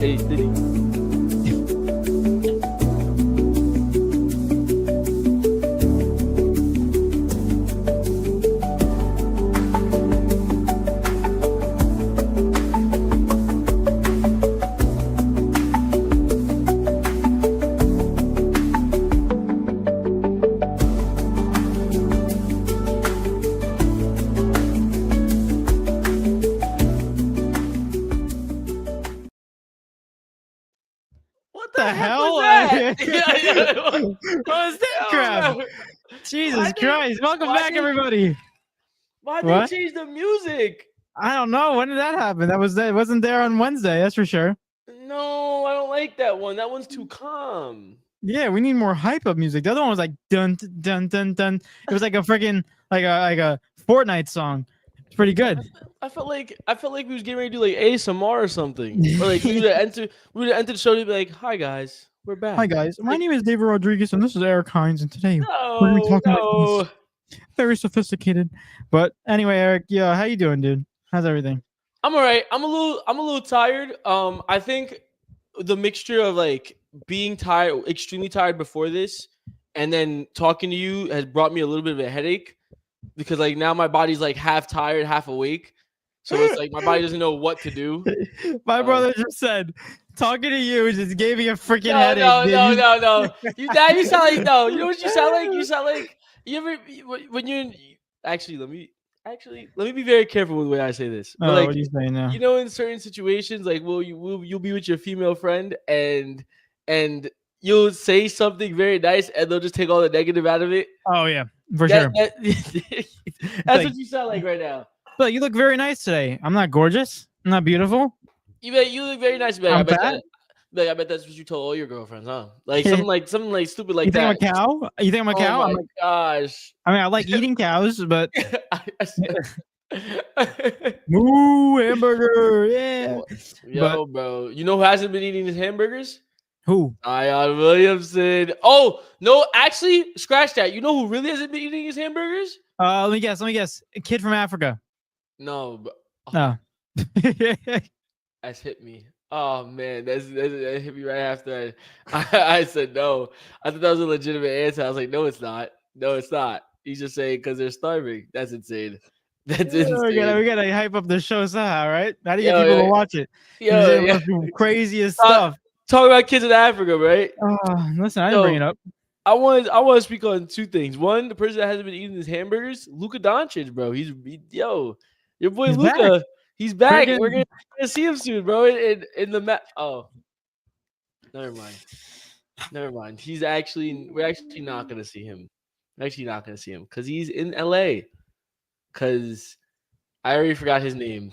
Hey, Diddy. What The the heck hell? was that? What was that crap? Jesus Christ. Welcome back, everybody. Why What? they change the music? I don't know. When did that happen? That wasn't there on Wednesday, that's for sure. No, I don't like that one. That one's too calm. Yeah, we need more hype up music. The other one was like dun dun dun dun. It was like a freaking like a Fortnite song. It's pretty good. I felt like we was getting ready to do like ASMR or something. Or like we would enter the show to be like, "Hi guys, we're back." Hi guys, my name is David Rodriguez and this is Eric Hines, and today we're gonna be No, talking about no. this very sophisticated. But anyway, Eric, yeah, how you doing, dude? How's everything? I'm all right. I'm a little tired. I think the mixture of like being tired, extremely tired before this, and then talking to you has brought me a little bit of a headache because like now my body's like half tired, half awake. So it's like my body doesn't know what to do. My brother just said, talking to you just gave me a freaking No, headache. no, dude. no, no, no. You sound like no. You know what you sound like? You sound like you ever when you're actually let me be very careful with the way I say this. But Oh, like what are you saying now? you know, in certain situations, like you'll be with your female friend and you'll say something very nice and they'll just take all the negative out of it. Oh yeah, for sure. That's like- what you sound like right now. But you look very nice today. I'm not gorgeous. I'm not beautiful. You look very nice. I'm fat. I bet that's what you told all your girlfriends, huh? Like something like stupid like You think that. I'm a cow? You think I'm a cow? Oh I'm my like, gosh. I mean, I like eating cows, but I moo hamburger, yeah. Yo, bro. You know who hasn't been eating his hamburgers? Who? Zion Williamson. Oh, no, actually, scratch that. You know who really hasn't been eating his hamburgers? Let me guess. A kid from Africa. No, but No. that's hit me. Oh man, that hit me right after I said no. I thought that was a legitimate answer. I was like, no, it's not. No, it's not. He's just saying because they're starving. That's insane. That's insane. we gotta hype up the show somehow, right? How do you Yo, get people yo, to watch it? Yo, yeah. Craziest stuff. Talk about kids in Africa, right? Listen, I didn't bring it up. I want to speak on two things. One, the person that hasn't been eating his hamburgers, Luka Doncic, bro. Your boy He's Luka. back. He's back. Friggin- We're gonna see him soon, bro. In the map. Oh, never mind. We're actually not gonna see him. We're actually not gonna see him because he's in LA. Because I already forgot his name.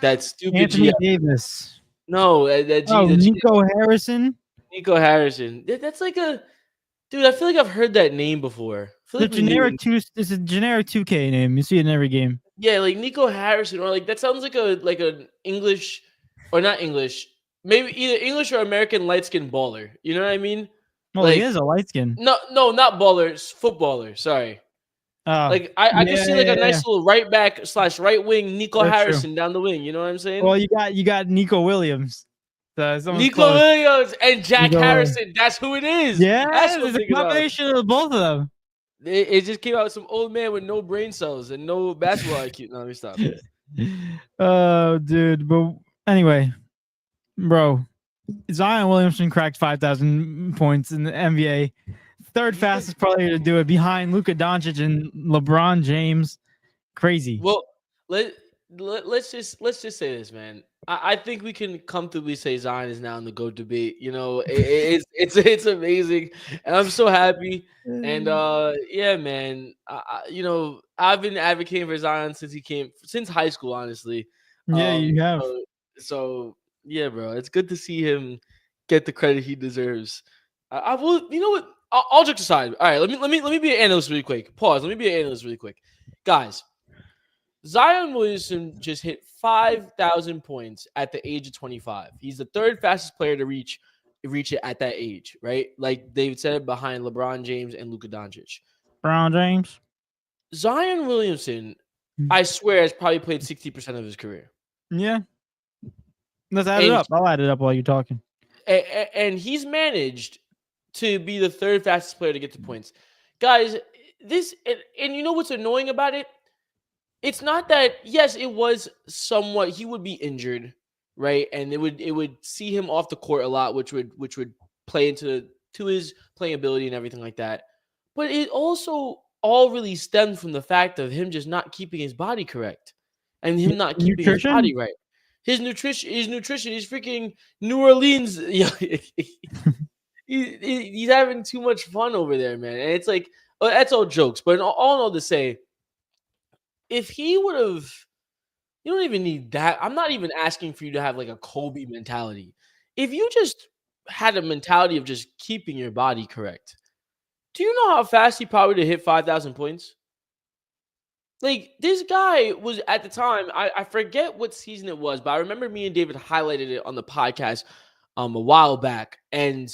That stupid Anthony GM. Davis. No, Nico Harrison. Nico Harrison. That's like a dude. I feel like I've heard that name before. I feel like It's a generic 2K name. You see it in every game. Yeah, like Nico Harrison, or like that sounds like an English, or not English, maybe either English or American light skinned baller. You know what I mean? Well, he is a light skin. No, not baller, footballer. Sorry. I can see like a nice little right back / right wing Nico Harrison down the wing. You know what I'm saying? Well, you got Nico Williams. Nico Williams and Jack Harrison. That's who it is. Yeah, that's what it's a combination of both of them. It just came out with some old man with no brain cells and no basketball IQ. No, let me stop. Oh, dude. But anyway, bro, Zion Williamson cracked 5,000 points in the NBA. Third fastest player to do it behind Luka Doncic and LeBron James. Crazy. Well, let's just say this, man. I think we can comfortably say Zion is now in the GOAT debate. You know, it's amazing, and I'm so happy. And yeah, man. I've been advocating for Zion since high school, honestly. Yeah, you have. So yeah, bro. It's good to see him get the credit he deserves. I will. You know what? All jokes aside. All right, let me be an analyst really quick. Pause. Let me be an analyst really quick, guys. Zion Williamson just hit 5,000 points at the age of 25. He's the third fastest player to reach it at that age, right? Like David said, behind LeBron James and Luka Doncic. LeBron James. Zion Williamson, I swear, has probably played 60% of his career. Yeah. Let's add it and up. I'll add it up while you're talking. and he's managed to be the third fastest player to get to points. Guys, this and you know what's annoying about it? It's not that yes, it was somewhat he would be injured, right? And it would see him off the court a lot, which would play to his playing ability and everything like that. But it also all really stemmed from the fact of him just not keeping his body correct and him not keeping his Nutrition? body right. His nutrition, his freaking New Orleans. Yeah, he's having too much fun over there, man. And it's like that's all jokes. But all in all to say, if he would have, you don't even need that. I'm not even asking for you to have like a Kobe mentality. If you just had a mentality of just keeping your body correct, do you know how fast he probably would have hit 5,000 points? Like this guy was at the time, I forget what season it was, but I remember me and David highlighted it on the podcast a while back, and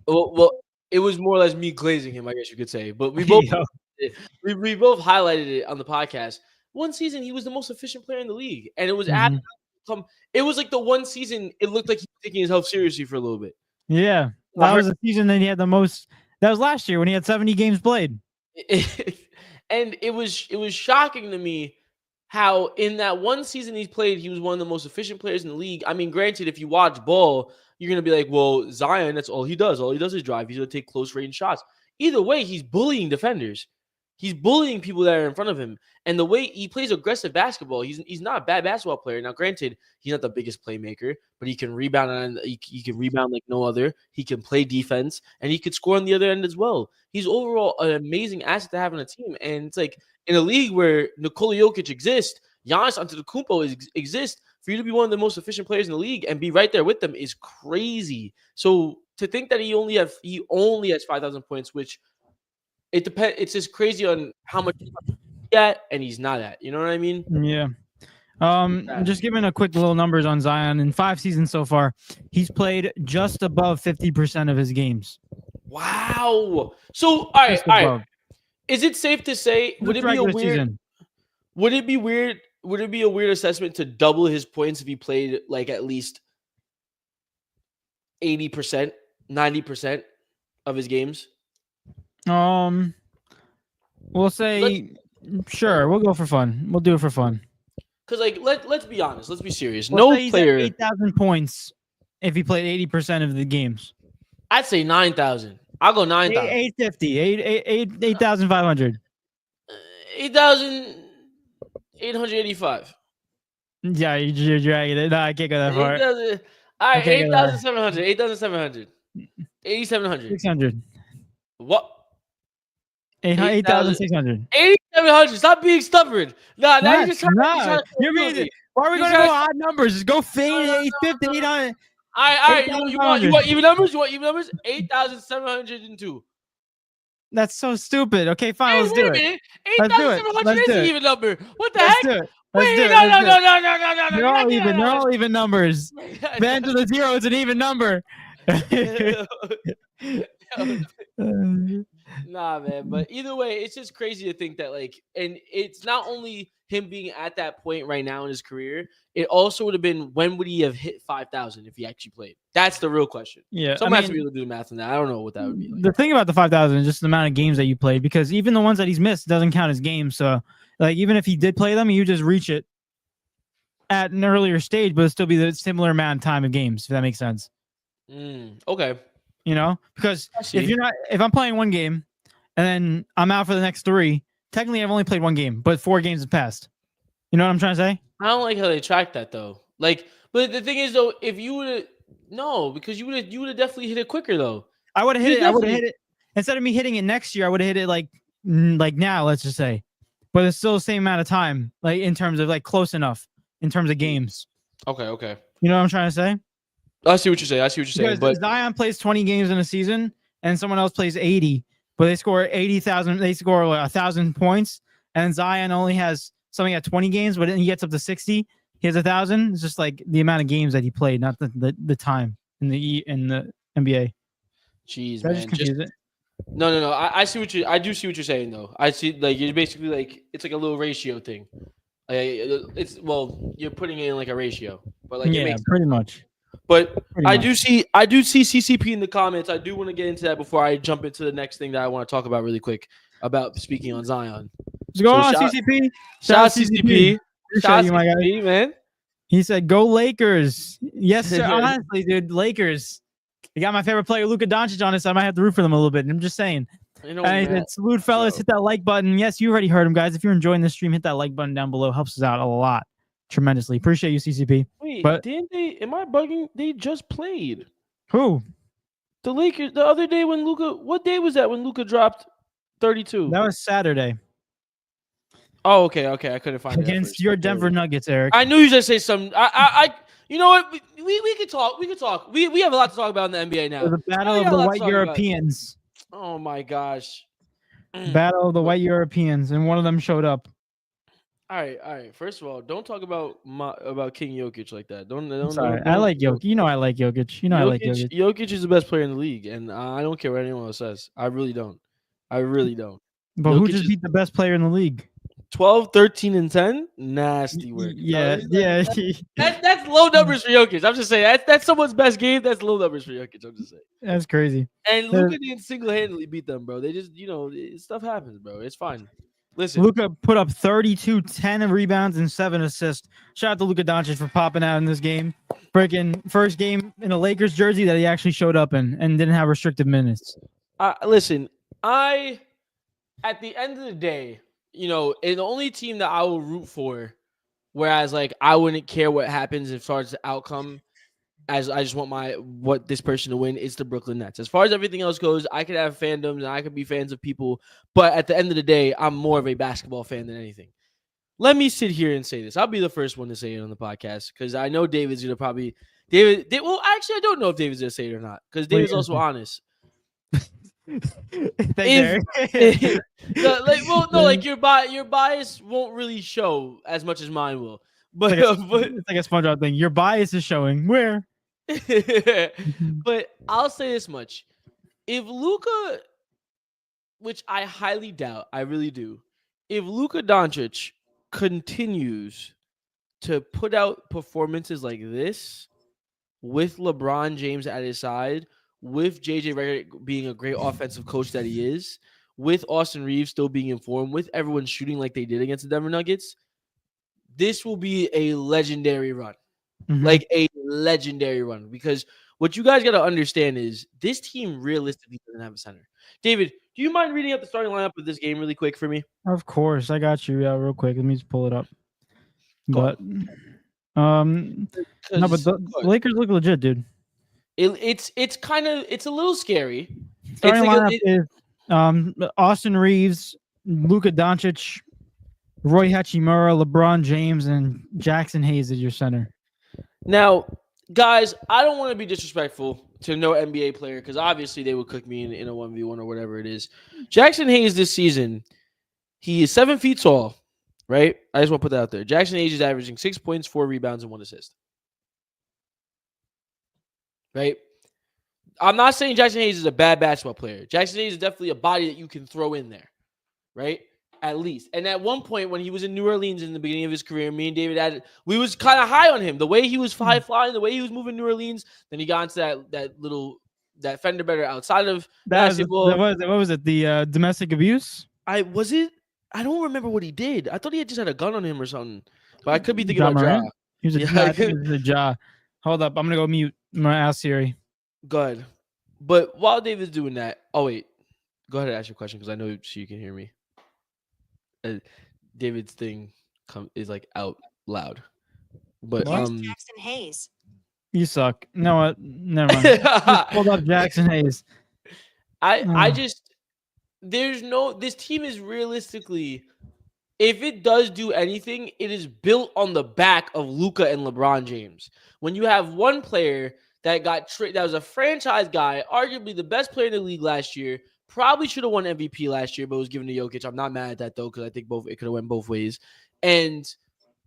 well, it was more or less me glazing him, I guess you could say. But we both Yo. we both highlighted it on the podcast. One season, he was the most efficient player in the league, and it was at Mhm. it was like the one season it looked like he was taking his health seriously for a little bit. Yeah, that was the season that he had the most. That was last year when he had 70 games played. And it was shocking to me how in that one season he's played, he was one of the most efficient players in the league. I mean, granted, if you watch ball, you're gonna be like, well, Zion, that's all he does. All he does is drive. He's gonna take close range shots. Either way, he's bullying defenders. He's bullying people that are in front of him. And the way he plays aggressive basketball, he's not a bad basketball player. Now, granted, he's not the biggest playmaker, but he can rebound he can rebound like no other. He can play defense and he could score on the other end as well. He's overall an amazing asset to have on a team. And it's like in a league where Nikola Jokic exists, Giannis Antetokounmpo exists, for you to be one of the most efficient players in the league and be right there with them is crazy. So to think that he only has 5,000 points, which it depends. It's just crazy on how much he's at and he's not at. You know what I mean? Yeah. Just giving a quick little numbers on Zion. In 5 seasons so far, he's played just above 50% of his games. Wow. So all right. Is it safe to say would it be a weird season. Would it be weird? Would it be a weird assessment to double his points if he played like at least 80%, 90% of his games? We'll say sure. We'll go for fun. We'll do it for fun. Because like let's be honest. Let's be serious. We'll No player 8,000 points if he played 80% of the games. I'd say 9,000. I'll go 9,000. 850. 8,500. 8,885. Yeah, you're dragging it. No, I can't go that far. All right, 8,700. 8,700. 8,700. 600. What? 8,600. 8,700. Stop being stubborn. Nah, now you're just trying to you're being. Why are we going to go odd numbers? Just go fade 850, 800. All right. You want even numbers? You want even numbers? 8,702. That's so stupid. Okay, fine. Let's do it. 8,700 is an even number. What the heck? Do it. Wait, no. They're all even. They're all even numbers. Man to the zero is an even number. Nah, man. But either way, it's just crazy to think that, like, and it's not only him being at that point right now in his career, it also would have been when would he have hit 5,000 if he actually played? That's the real question. Yeah. Someone has to be able to do the math on that. I don't know what that would be like. The thing about the 5,000 is just the amount of games that you played, because even the ones that he's missed doesn't count as games. So, like, even if he did play them, you just reach it at an earlier stage, but it'll still be the similar amount of time of games, if that makes sense. Okay. You know, because if I'm playing one game and then I'm out for the next 3, technically I've only played one game, but 4 games have passed. You know what I'm trying to say? I don't like how they track that though. Like, but the thing is though, if you would because you would have definitely hit it quicker though. I would have hit it. I would have hit it instead of me hitting it next year. I would have hit it like now, let's just say, but it's still the same amount of time, like in terms of like close enough in terms of games. Okay. You know what I'm trying to say? I see what you're saying. But Zion plays 20 games in a season, and someone else plays 80, but they score 80,000. They score 1,000 points, and Zion only has something at 20 games, but then he gets up to 60. He has 1,000. It's just like the amount of games that he played, not the time in the NBA. Jeez, man. No. I do see what you're saying though. I see, like, you're basically like it's like a little ratio thing. You're putting it in like a ratio, but like it Yeah, makes sense. pretty much. But Pretty I much. do see CCP in the comments. I do want to get into that before I jump into the next thing that I want to talk about really quick about speaking on Zion. What's going So on, shout CCP? shout out CCP. CCP, Appreciate shout out you, my guy. CCP, man. He said, "Go Lakers." Yes, sir. Honestly, dude, Lakers. You got my favorite player, Luka Doncic, on it, so I might have to root for them a little bit. I'm just saying. You know, And he man, said, "Salute, fellas. bro. Hit that like button." Yes, you already heard him, guys. If you're enjoying this stream, hit that like button down below. Helps us out a lot, tremendously. Appreciate you, CCP. Wait, But didn't they? Am I bugging? They just played who? the Lakers the other day when Luka. What day was that when Luka dropped 32? That was Saturday Oh, okay. I couldn't find it at against first. your Okay. Denver Nuggets, Eric. I knew you were gonna say something. You know what? We could talk. We could talk. We have a lot to talk about in the NBA now. The battle We of got a the lot to white talk about. Europeans. Oh my gosh. Battle of the white Europeans, and one of them showed up. All right. First of all, don't talk about King Jokic like that. Don't. Sorry, I like Jokic. You know I like Jokic. You know I like Jokic. Jokic is the best player in the league, and I don't care what anyone else says. I really don't. But Jokic who just beat the best player in the league? 12, 13, and 10. Nasty work. Yeah. That's low numbers for Jokic. I'm just saying that's someone's best game. That's low numbers for Jokic. I'm just saying. That's crazy. And Luka didn't single-handedly beat them, bro. They just, stuff happens, bro. It's fine. Listen, Luka put up 32, 10 rebounds, and 7 assists. Shout out to Luka Doncic for popping out in this game. Freaking first game in a Lakers jersey that he actually showed up in and didn't have restricted minutes. listen, at the end of the day, the only team that I will root for, whereas like I wouldn't care what happens as far as the outcome, as I just want what this person to win, is the Brooklyn Nets. As far as everything else goes, I could have fandoms and I could be fans of people, but at the end of the day, I'm more of a basketball fan than anything. Let me sit here and say this. I'll be the first one to say it on the podcast because I know David's gonna probably well, actually, I don't know if David's gonna say it or not because David's also honest. Like your bias won't really show as much as mine will. But it's like a SpongeBob thing. Your bias is showing where. But I'll say this much: if Luka, which I highly doubt, I really do, if Luka Doncic continues to put out performances like this with LeBron James at his side, with JJ Redick being a great offensive coach that he is, with Austin Reeves still being informed, with everyone shooting like they did against the Denver Nuggets, this will be a legendary run. Mm-hmm. Like a legendary run. Because what you guys got to understand is this team realistically doesn't have a center. David, do you mind reading out the starting lineup of this game really quick for me? Of course. I got you. Yeah, real quick. Let me just pull it up. But the Lakers look legit, dude. It's a little scary. Starting lineup is Austin Reeves, Luka Doncic, Roy Hachimura, LeBron James, and Jackson Hayes is your center. Now, guys, I don't want to be disrespectful to no NBA player because obviously they would cook me in a 1v1 or whatever it is. Jackson Hayes this season, he is 7 feet tall, right? I just want to put that out there. Jackson Hayes is averaging 6 points, 4 rebounds, and 1 assist. Right? I'm not saying Jackson Hayes is a bad basketball player. Jackson Hayes is definitely a body that you can throw in there, right? At least. And at one point when he was in New Orleans in the beginning of his career, me and David we was kind of high on him. The way he was high flying, the way he was moving New Orleans, then he got into that fender better outside of basketball. What was it? The domestic abuse? I don't remember what he did. I thought he had just had a gun on him or something. But I could be thinking about Ja. He was a Ja. Hold up. I'm gonna go mute. I'm gonna ask Siri. Good. But while David's doing that, go ahead and ask your question because I know she can hear me. David's thing is like out loud. But Jackson Hayes. You suck. No, what? Never mind. Just pulled up Jackson Hayes. This team is realistically, if it does do anything, it is built on the back of Luka and LeBron James. When you have one player that that was a franchise guy, arguably the best player in the league last year, probably should have won MVP last year, but was given to Jokic. I'm not mad at that though, because I think it could have went both ways. And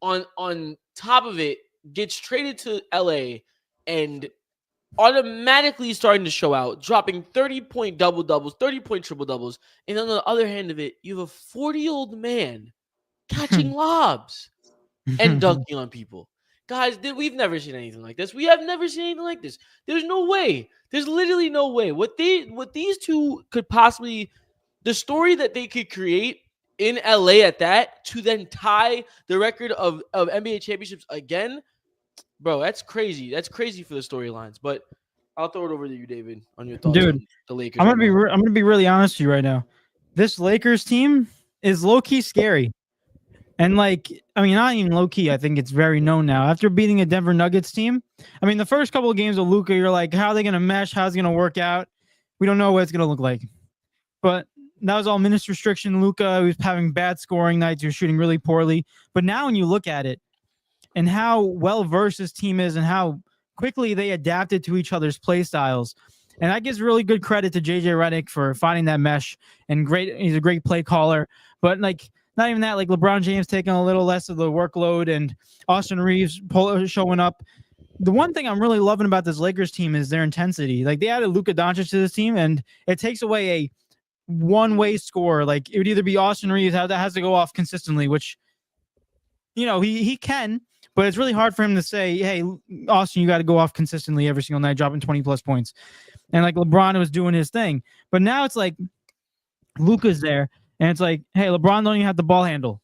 on top of it, gets traded to LA and automatically starting to show out, dropping 30-point double-doubles, 30-point triple-doubles. And on the other hand of it, you have a 40-year-old man catching lobs. and dunking on people. Guys, we've never seen anything like this. We have never seen anything like this. There's no way. There's literally no way. What these two could possibly, the story that they could create in LA at that to then tie the record of NBA championships again, bro, that's crazy. That's crazy for the storylines. But I'll throw it over to you, David, on your thoughts Dude, on the Lakers right now. I'm gonna be really honest with you right now. This Lakers team is low key scary. And like, I mean, not even low key. I think it's very known now. After beating a Denver Nuggets team, I mean, the first couple of games with Luka, you're like, how are they going to mesh? How's it going to work out? We don't know what it's going to look like. But that was all minutes restriction. Luka was having bad scoring nights. He was shooting really poorly. But now when you look at it and how well versed this team is and how quickly they adapted to each other's play styles, and that gives really good credit to JJ Redick for finding that mesh. And he's a great play caller. But like, not even that, like LeBron James taking a little less of the workload and Austin Reeves showing up. The one thing I'm really loving about this Lakers team is their intensity. Like, they added Luka Doncic to this team, and it takes away a one-way score. Like, it would either be Austin Reeves that has to go off consistently, which, you know, he can, but it's really hard for him to say, hey, Austin, you got to go off consistently every single night, dropping 20-plus points. And like LeBron was doing his thing. But now it's like Luka's there. And it's like, hey, LeBron don't even have the ball handle.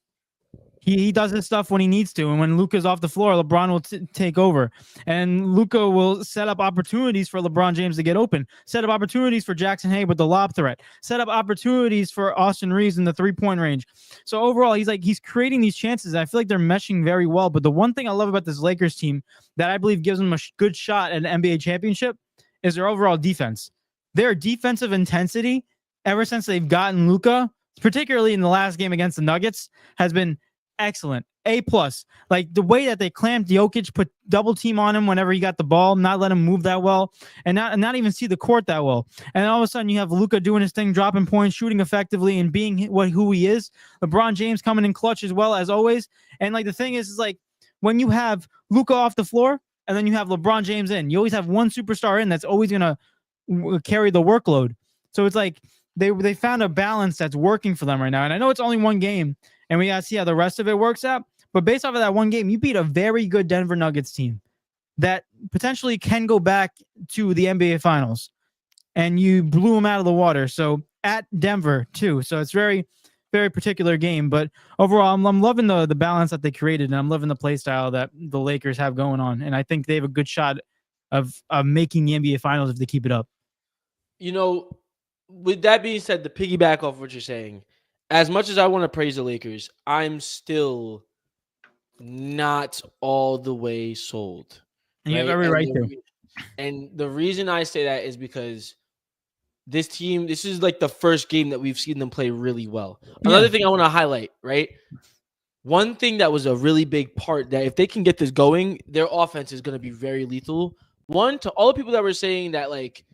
He does his stuff when he needs to. And when Luka's off the floor, LeBron will take over. And Luka will set up opportunities for LeBron James to get open. Set up opportunities for Jackson Hayes with the lob threat. Set up opportunities for Austin Reeves in the three-point range. So overall, he's creating these chances. I feel like they're meshing very well. But the one thing I love about this Lakers team that I believe gives them a good shot at an NBA championship is their overall defense. Their defensive intensity, ever since they've gotten Luka, particularly in the last game against the Nuggets, has been excellent. A+. Like, the way that they clamped Jokic, put double team on him whenever he got the ball, not let him move that well, and not even see the court that well. And all of a sudden you have Luka doing his thing, dropping points, shooting effectively, and being who he is. LeBron James coming in clutch as well, as always. And like, the thing is like, when you have Luka off the floor and then you have LeBron James in, you always have one superstar in that's always going to carry the workload. So it's like, they found a balance that's working for them right now. And I know it's only one game, and we got to see how the rest of it works out. But based off of that one game, you beat a very good Denver Nuggets team that potentially can go back to the NBA Finals. And you blew them out of the water. So at Denver, too. So it's very, very particular game. But overall, I'm loving the balance that they created, and I'm loving the play style that the Lakers have going on. And I think they have a good shot of making the NBA Finals if they keep it up. You know, with that being said, to piggyback off what you're saying, as much as I want to praise the Lakers, I'm still not all the way sold. And you have every right to. And the reason I say that is because this team, this is like the first game that we've seen them play really well. Another thing I want to highlight, right? One thing that was a really big part that if they can get this going, their offense is going to be very lethal. One, to all the people that were saying that, like,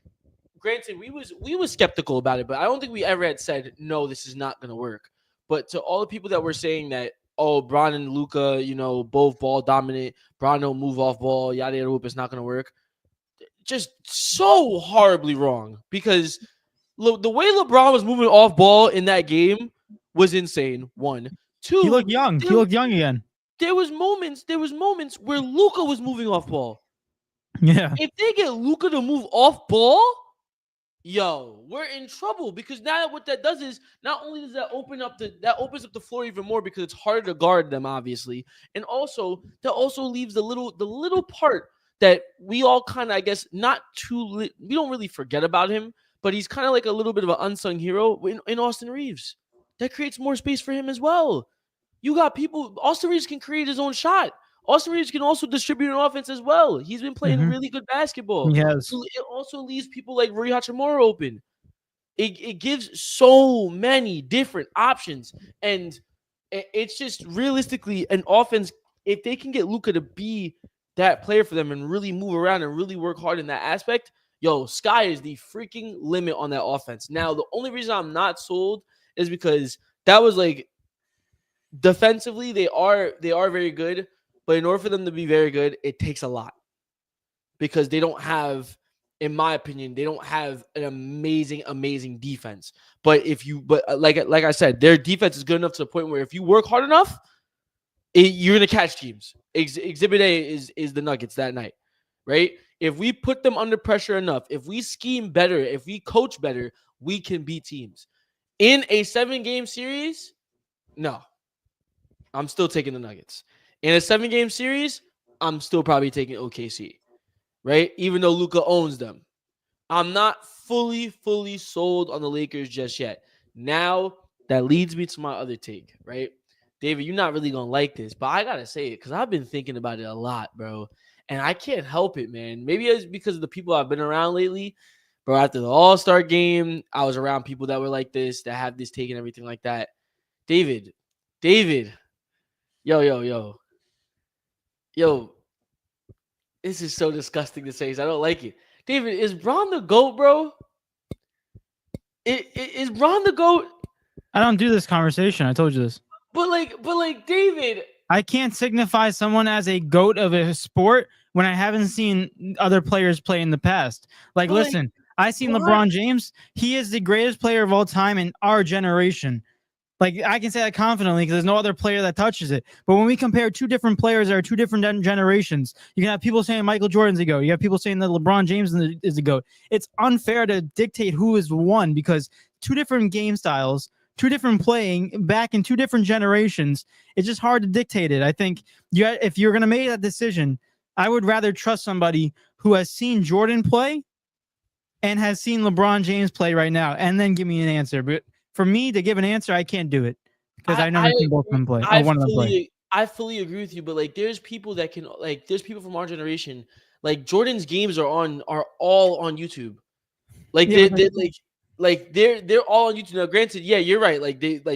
granted, we was skeptical about it, but I don't think we ever had said, no, this is not going to work. But to all the people that were saying that, oh, Bron and Luka, you know, both ball dominant, Bron don't move off ball, yada, yada, it's not going to work. Just so horribly wrong, because the way LeBron was moving off ball in that game was insane. One. Two, he looked young. He looked young again. There was moments where Luka was moving off ball. Yeah. If they get Luka to move off ball, yo, we're in trouble, because now what that does is not only does that opens up the floor even more, because it's harder to guard them, obviously, and also that also leaves the little part that we all kind of, I guess, we don't really forget about him, but he's kind of like a little bit of an unsung hero in Austin Reeves. That creates more space for him as well. You got people. Austin Reeves can create his own shot. Austin Reeves can also distribute an offense as well. He's been playing really good basketball. Yes. So it also leaves people like Rui Hachimura open. It gives so many different options. And it's just realistically an offense, if they can get Luka to be that player for them and really move around and really work hard in that aspect, yo, sky is the freaking limit on that offense. Now, the only reason I'm not sold is because that was like, defensively, they are very good. But in order for them to be very good, it takes a lot, because they don't have, in my opinion, they don't have an amazing defense. But like I said, their defense is good enough to the point where if you work hard enough, you're gonna catch teams. Exhibit A is the Nuggets that night, right? If we put them under pressure enough, if we scheme better, if we coach better, we can beat teams. In a 7-game series, no, I'm still taking the Nuggets. In a 7-game series, I'm still probably taking OKC, right? Even though Luka owns them. I'm not fully sold on the Lakers just yet. Now, that leads me to my other take, right? David, you're not really going to like this, but I got to say it because I've been thinking about it a lot, bro. And I can't help it, man. Maybe it's because of the people I've been around lately. Bro, after the All-Star game, I was around people that were like this, that have this take and everything like that. David, yo. This is so disgusting to say. So I don't like it. David, is Bron the GOAT, bro? Is Bron the GOAT? I don't do this conversation. I told you this. But like, David, I can't signify someone as a GOAT of a sport when I haven't seen other players play in the past. Like, listen, I seen LeBron James. He is the greatest player of all time in our generation. Like, I can say that confidently because there's no other player that touches it. But when we compare two different players that are two different generations, you can have people saying Michael Jordan's the GOAT. You have people saying that LeBron James is the GOAT. It's unfair to dictate who is one because two different game styles, two different playing back in two different generations. It's just hard to dictate it. I think if you're going to make that decision, I would rather trust somebody who has seen Jordan play and has seen LeBron James play right now and then give me an answer. But for me to give an answer, I can't do it because I've never seen both of them play. One of them play. I fully agree with you, but like, there's people that can there's people from our generation. Like Jordan's games are all on YouTube. Like they're all on YouTube. Now, granted, yeah, you're right.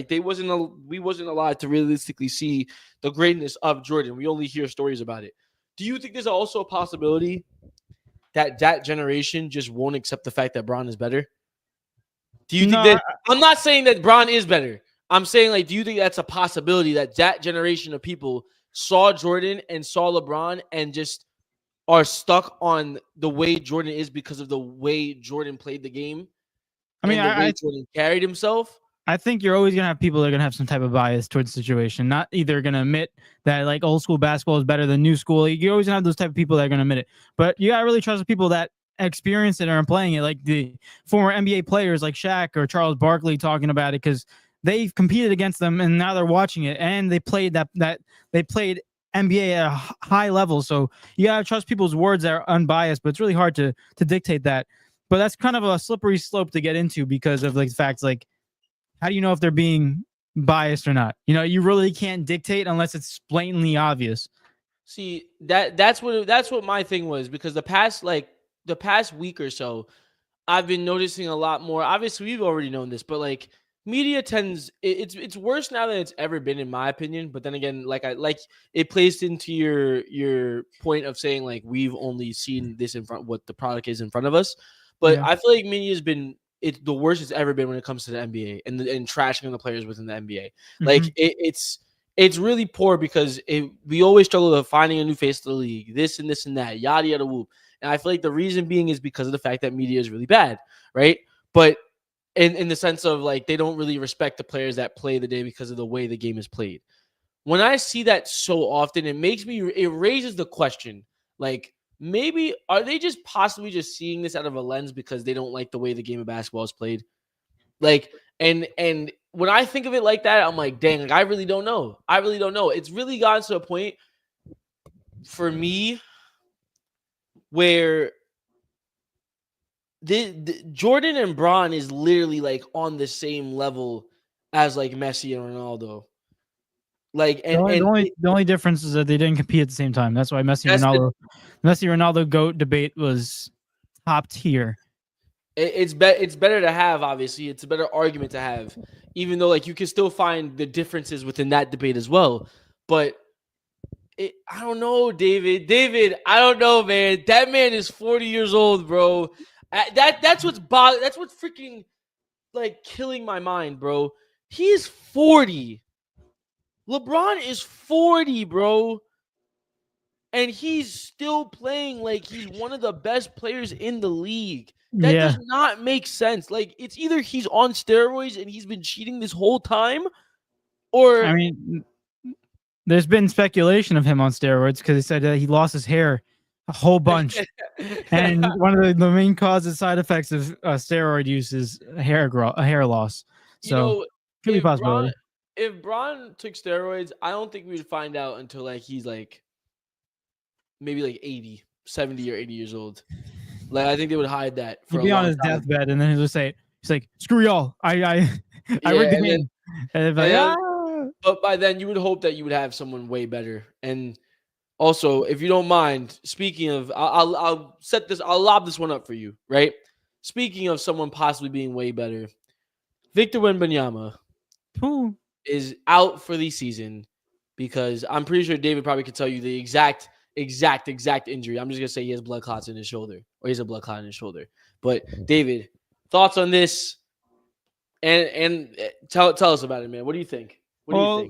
We wasn't allowed to realistically see the greatness of Jordan. We only hear stories about it. Do you think there's also a possibility that generation just won't accept the fact that Bron is better? Do you think that I'm not saying that Bron is better? I'm saying, like, do you think that's a possibility that generation of people saw Jordan and saw LeBron and just are stuck on the way Jordan is because of the way Jordan played the game? I mean, Jordan carried himself. I think you're always going to have people that are going to have some type of bias towards the situation, not either going to admit that like old school basketball is better than new school. You're always going to have those type of people that are going to admit it. But you got to really trust the people that experience it or are playing it, like the former NBA players like Shaq or Charles Barkley talking about it because they've competed against them and now they're watching it and they played they played NBA at a high level. So you got to trust people's words that are unbiased, but it's really hard to dictate that. But that's kind of a slippery slope to get into because of like the facts like, how do you know if they're being biased or not? You know, you really can't dictate unless it's blatantly obvious. See, that's what my thing was because the past week or so, I've been noticing a lot more. Obviously, we've already known this, but like media tends it's worse now than it's ever been in my opinion. But then again, it plays into your point of saying like we've only seen this in front, what the product is in front of us. But yeah. I feel like media has been the worst it's ever been when it comes to the NBA and trashing the players within the NBA. Mm-hmm. Like it's really poor because we always struggle with finding a new face to the league, this and that, yada yada whoop. And I feel like the reason being is because of the fact that media is really bad, right? But in the sense of like they don't really respect the players that play the day because of the way the game is played. When I see that so often, it raises the question, like, maybe are they just possibly just seeing this out of a lens because they don't like the way the game of basketball is played? Like, and when I think of it like that, I'm like, dang, like, I really don't know. It's really gotten to a point for me where the Jordan and Bron is literally like on the same level as like Messi and Ronaldo. Like, the only difference is that they didn't compete at the same time. That's why Messi Ronaldo GOAT debate was top tier. It's better to have, obviously. It's a better argument to have, even though like you can still find the differences within that debate as well. But I don't know, David. I don't know, man. That man is 40 years old, bro. That's what's freaking like killing my mind, bro. He's 40. LeBron is 40, bro. And he's still playing like he's one of the best players in the league. That does not make sense. Like, it's either he's on steroids and he's been cheating this whole time, or I mean, there's been speculation of him on steroids because he said he lost his hair a whole bunch, and one of the main causes side effects of steroid use is a hair loss. You So know, could be a if Braun possibility. if Braun took steroids, I don't think we would find out until like he's like maybe like 80, 70 or 80 years old. Like I think they would hide that for He'd a be on long his time. deathbed, and then he'll just say, "He's like, screw y'all. I Yeah, rigged the and then game." And they'd be and like, then, ah. but by then you would hope that you would have someone way better. And also, if you don't mind, speaking of, I'll set this, I'll lob this one up for you, right? Speaking of someone possibly being way better, Victor Wembanyama Ooh. is out for the season because I'm pretty sure David probably could tell you the exact injury. I'm just gonna say he has blood clots in his shoulder, or he has a blood clot in his shoulder. But David, thoughts on this? And tell us about it, man. What do you think? What do you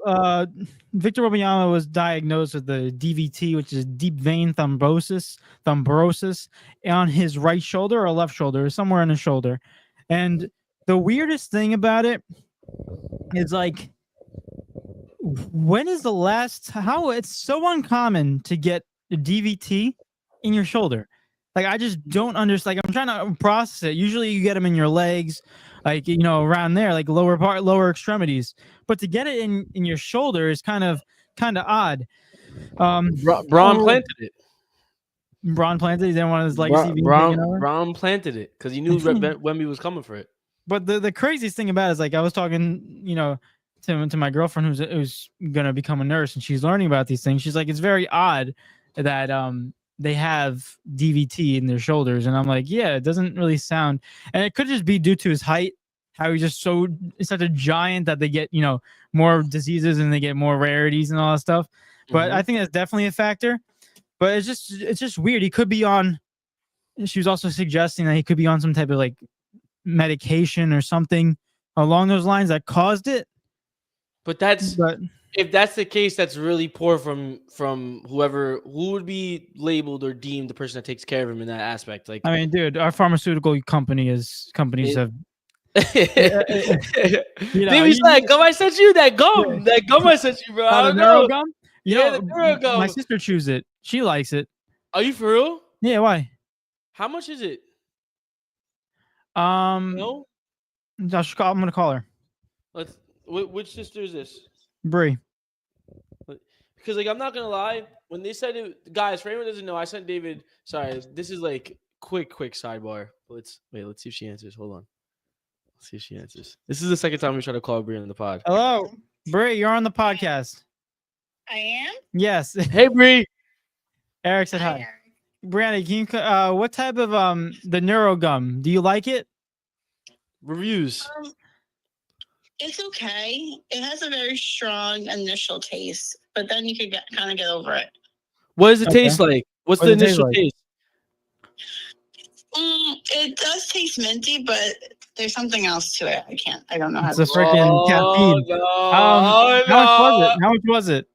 think? Victor Wembanyama was diagnosed with the DVT, which is deep vein thrombosis, on his right shoulder or left shoulder, somewhere in his shoulder. And the weirdest thing about it is like, when is the last? How it's so uncommon to get a DVT in your shoulder. Like I just don't understand. Like I'm trying to process it. Usually you get them in your legs, like around there, like lower extremities. But to get it in your shoulder is kind of odd. Braun planted it. Braun planted. He didn't want his legacy being taken over. Braun planted it because he knew Wemby was coming for it. But the craziest thing about it is, like, I was talking, to my girlfriend who's gonna become a nurse, and she's learning about these things. She's like, it's very odd that they have DVT in their shoulders, and I'm like, yeah, it doesn't really sound, and it could just be due to his height, how he's just such a giant that they get more diseases and they get more rarities and all that stuff. But I think that's definitely a factor. But it's just weird. He could be on. She was also suggesting that he could be on some type of like medication or something along those lines that caused it. But if that's the case, that's really poor from who would be labeled or deemed the person that takes care of him in that aspect. Like, I mean, dude, our pharmaceutical companies have. David's like, gum I sent you that gum. That gum I sent you, bro. I don't know. Gum? The neuro gum. My sister chews it. She likes it. Are you for real? Yeah, why? How much is it? No? I'm gonna call her. Which sister is this? Bree. Because I'm not gonna lie, when they said it, guys, for anyone who doesn't know, I sent David. Sorry, this is like quick sidebar. Let's see if she answers. Hold on. Let's see if she answers. This is the second time we try to call Bree on the pod. Hello, Bree. You're on the podcast. I am? Yes. Hey, Bree. Eric said hi. Brandy, can you what type of the neuro gum? Do you like it? Reviews. It's okay. It has a very strong initial taste, but then you could kind of get over it. What does it taste like? What's the initial taste? It does taste minty, but there's something else to it. I don't know how it's to. It's a freaking caffeine. No. How much was it?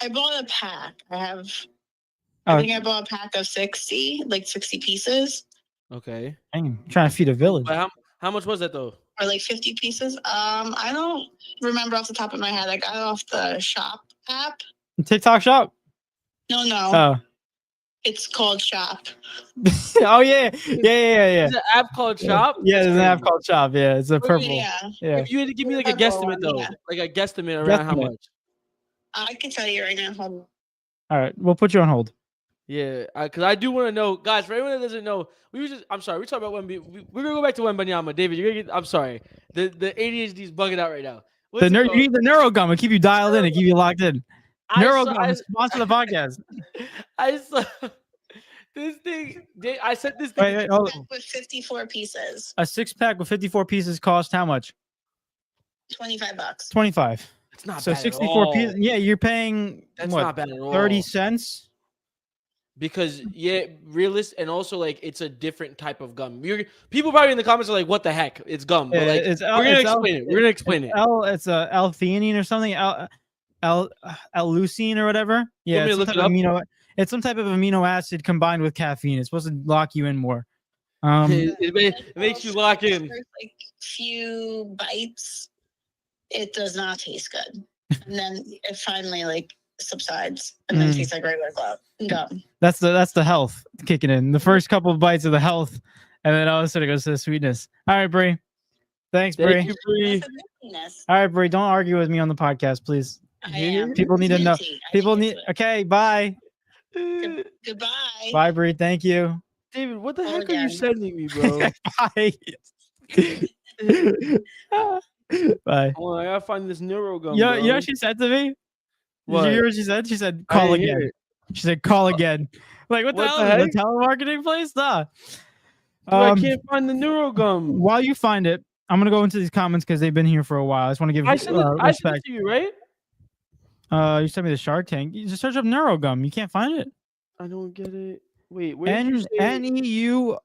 I bought a pack. I think I bought a pack of 60 pieces. Okay. I'm trying to feed a village. But how much was that though? Or like 50 pieces. I don't remember off the top of my head. I got it off the shop app. TikTok shop? No. Oh. It's called Shop. Oh yeah. There's an app called Shop? Yeah, there's an app called Shop. Yeah, it's a purple. Yeah. If you had to give me like a guesstimate though. Yeah. Like a guesstimate around how much? I can tell you right now. Hold on. All right, we'll put you on hold. Yeah, because I do want to know, guys. For anyone that doesn't know, I'm sorry. We talk about Wemby. We're gonna go back to Wembanyama. David, you're gonna get. I'm sorry. The ADHD is bugging out right now. You need the neuro gum. It keep you dialed in. It keep you locked in. Neuro gum sponsor the podcast. I saw this thing. I said this thing. Wait, hold on. With 54 pieces. A 6-pack with 54 pieces cost how much? $25. 25. It's not so bad 64 at all. pieces. Yeah, you're paying. That's what, not bad at all. 30 cents. Because realist, and also like it's a different type of gum. People probably in the comments are like, "What the heck? It's gum." But like, we're gonna explain it. We're gonna explain it. It's a L-theanine or something. L-leucine or whatever. Yeah, it's some type of amino acid combined with caffeine. It's supposed to lock you in more. It makes you lock in. There's like few bites. it does not taste good. And then it finally like subsides and then tastes like regular gum. That's the health kicking in. The first couple of bites of the health, and then all of a sudden it goes to the sweetness. All right, Bree. Thanks, Bree. Thank you, Bree. All right, Bree. Don't argue with me on the podcast, please. I am. People need to know. Minty. I People think need. it's minty. Okay, bye. Goodbye. Bye, Bree. Thank you. David, what the Oh, heck are you again. sending me, bro? Bye. Bye. Hold on, I gotta find this neuro gum. You bro. know what she said to me? What? Did you hear what she said? She said, I call didn't hear again. it. She said, call again. Like, what the What hell? the Is it a telemarketing place? Nah. Dude, I can't find the neuro gum. While you find it, I'm going to go into these comments because they've been here for a while. I just want to give I sent it respect. to you, right? You sent me the Shark Tank. You just search up Neurogum. You can't find it. I don't get it. Wait, where did you say it? Neuro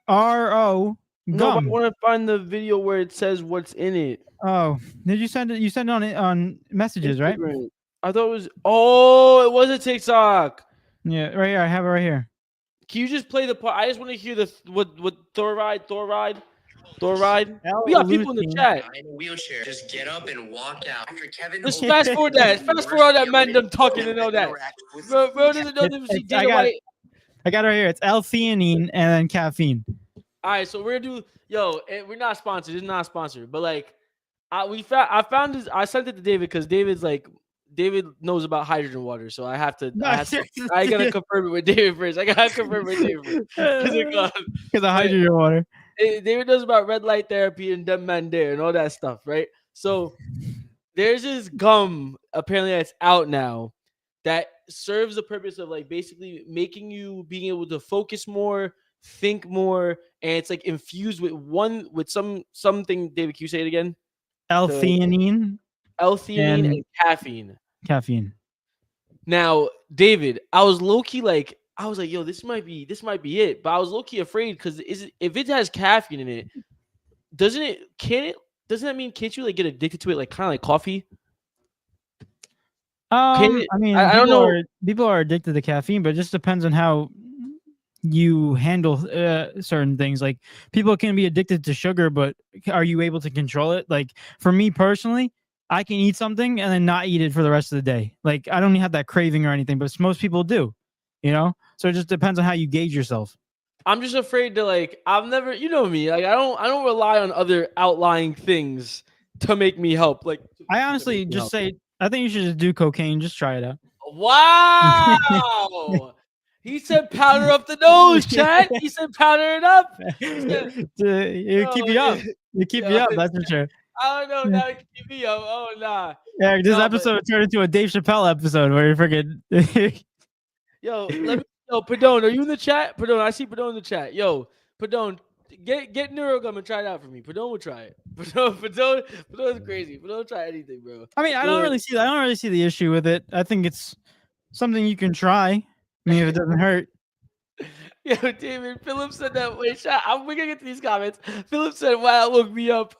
No, but I gum. want to find the video where it says what's in it. Oh, did you send it? You sent it on messages, right? Instagram. I thought it was. Oh, it was a TikTok. Yeah, right here. I have it right here. Can you just play the part? I just want to hear the what Thorride. We got people in the chat. In a wheelchair, just get up and walk out. After Kevin, Just fast forward that. Fast forward that man them talking and all that. Bro doesn't know them. See Dana White. I got it right here. It's L-theanine and then caffeine. All right, so we're gonna do. Yo, we're not sponsored. It's not sponsored, but like, I found this. I sent it to David because David knows about hydrogen water, so I gotta confirm it with David first. I gotta confirm it with David first. Because of hydrogen water. David knows about red light therapy and dumb man there and all that stuff, right? So there's this gum apparently that's out now that serves the purpose of like basically making you being able to focus more, think more, and it's like infused with something. David, can you say it again? L-theanine. L-theanine and caffeine. Caffeine. Now, David, I was low-key like, yo, this might be it. But I was low-key afraid because if it has caffeine in it, doesn't that mean can't you like get addicted to it like kind of like coffee? I mean, I don't know. People are addicted to caffeine, but it just depends on how you handle certain things. Like people can be addicted to sugar, but are you able to control it? Like for me personally, I can eat something and then not eat it for the rest of the day. Like I don't have that craving or anything, but most people do, you know? So it just depends on how you gauge yourself. I'm just afraid to like, I've never, you know me, like I don't rely on other outlying things to make me help. Like I honestly just say, I think you should just do cocaine. Just try it out. Wow. He said powder up the nose, chat. He said powder it up. You keep me up. You keep me up, that's for sure. I don't know. Now it keep me up. Oh, nah. Yeah, this episode turned into a Dave Chappelle episode where you're freaking. Yo, Padone, are you in the chat? Padone, I see Padone in the chat. Yo, Padone, get Neurogum and try it out for me. Padone will try it. Padone's crazy. Padone try anything, bro. I mean, I don't really see the issue with it. I think it's something you can try. I mean, if it doesn't hurt. Yo, David, Philip said that. Wait, we're gonna get to these comments. Philip said, "Wow, look me up."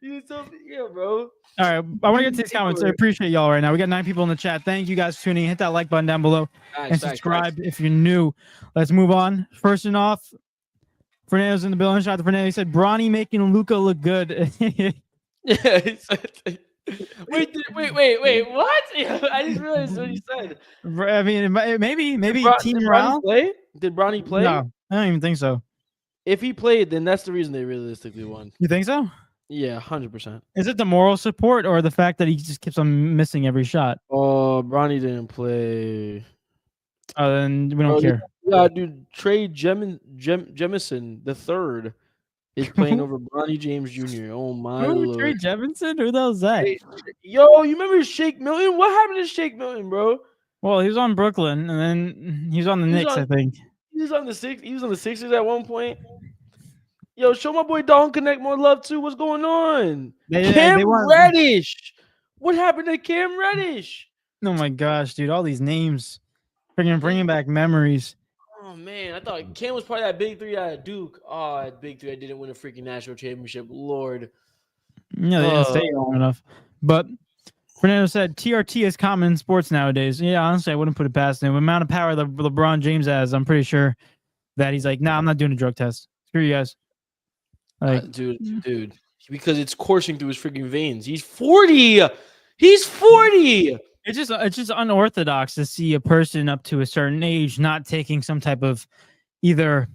You so yeah, bro. All right, I want to get to these comments. I appreciate y'all right now. We got 9 people in the chat. Thank you guys for tuning in. Hit that like button down below and subscribe if you're new. Let's move on. First and off, Fernando's in the building. Shout out to Fernando. He said, Bronny making Luka look good. Yeah. Wait, what? I just realized what he said. I mean, maybe Team did morale. Did Bronny play? No, I don't even think so. If he played, then that's the reason they realistically won. You think so? Yeah, 100%. Is it the moral support or the fact that he just keeps on missing every shot? Oh, Bronny didn't play. Oh, then we don't care. Yeah, dude, Trey Jemison the third is playing over Bronny James Jr. Oh my lord. Trey Jemison? Who the hell is that? Yo, you remember Shake Milton? What happened to Shake Milton, bro? Well, he was on Brooklyn and then he was on the Knicks, I think. He was on the Sixers at one point. Yo, show my boy Don Connect more love too. What's going on? Cam Reddish. What happened to Cam Reddish? Oh my gosh, dude! All these names, bringing back memories. Oh man, I thought Cam was part of that big three out of Duke. Oh, that big three, I didn't win a freaking national championship. Lord. Yeah, they didn't stay long enough. But Fernando said TRT is common in sports nowadays. Yeah, honestly, I wouldn't put it past him. The amount of power that LeBron James has, I'm pretty sure that he's like, nah, I'm not doing a drug test. Screw you guys. Like, dude, because it's coursing through his freaking veins. He's 40. He's 40. It's just unorthodox to see a person up to a certain age not taking some type of either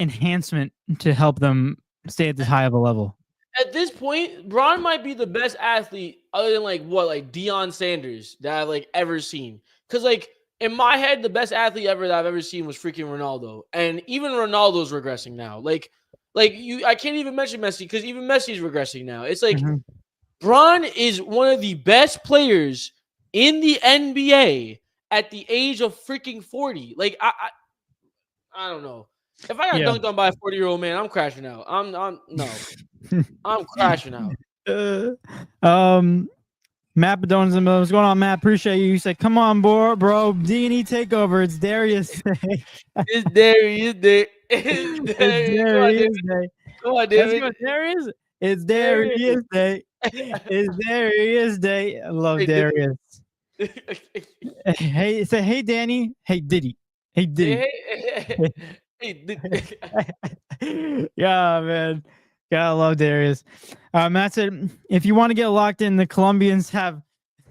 enhancement to help them stay at this high of a level. At this point, Bron might be the best athlete other than like Deion Sanders that I've like ever seen. Because like in my head, the best athlete ever that I've ever seen was freaking Ronaldo, and even Ronaldo's regressing now. I can't even mention Messi because even Messi's regressing now. It's like Bron is one of the best players in the NBA at the age of freaking 40. Like I don't know. If I got dunked on by a 40-year-old man, I'm crashing out. I'm crashing out. Matt Bedone's in the middle. What's going on, Matt? Appreciate you. You said, "Come on, bro. D&E Takeover. It's Darius Day. It's Darius Day. It's Darius Day. Come on, David. Let's go, Darius. It's Darius Day. It's Darius Day. I love Darius. Hey, say, hey, Danny. Hey, Diddy. Hey, Diddy. Yeah, man. Gotta love Darius. Matt said, if you want to get locked in, the Colombians have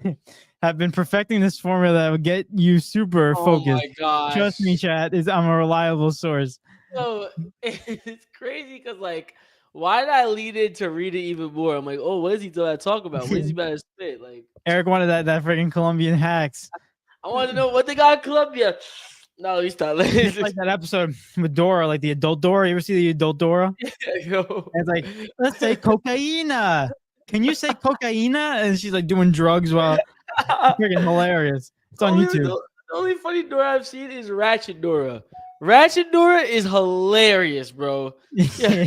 been perfecting this formula that would get you super focused. My gosh. Trust me, chat. I'm a reliable source. So it's crazy because like, why did I lead in to read it even more? I'm like, oh, what is he talk about? What is he about to spit? Like Eric wanted that freaking Colombian hacks. I want to know what they got in Colombia. No, he's not. It's like that episode with Dora, like the adult Dora. You ever see the adult Dora? Yeah, yo. And it's like, let's say cocaina. Can you say cocaina? And she's like doing drugs while freaking hilarious. It's on YouTube. The only funny Dora I've seen is Ratchet Dora. Ratchet Dora is hilarious, bro. Yeah.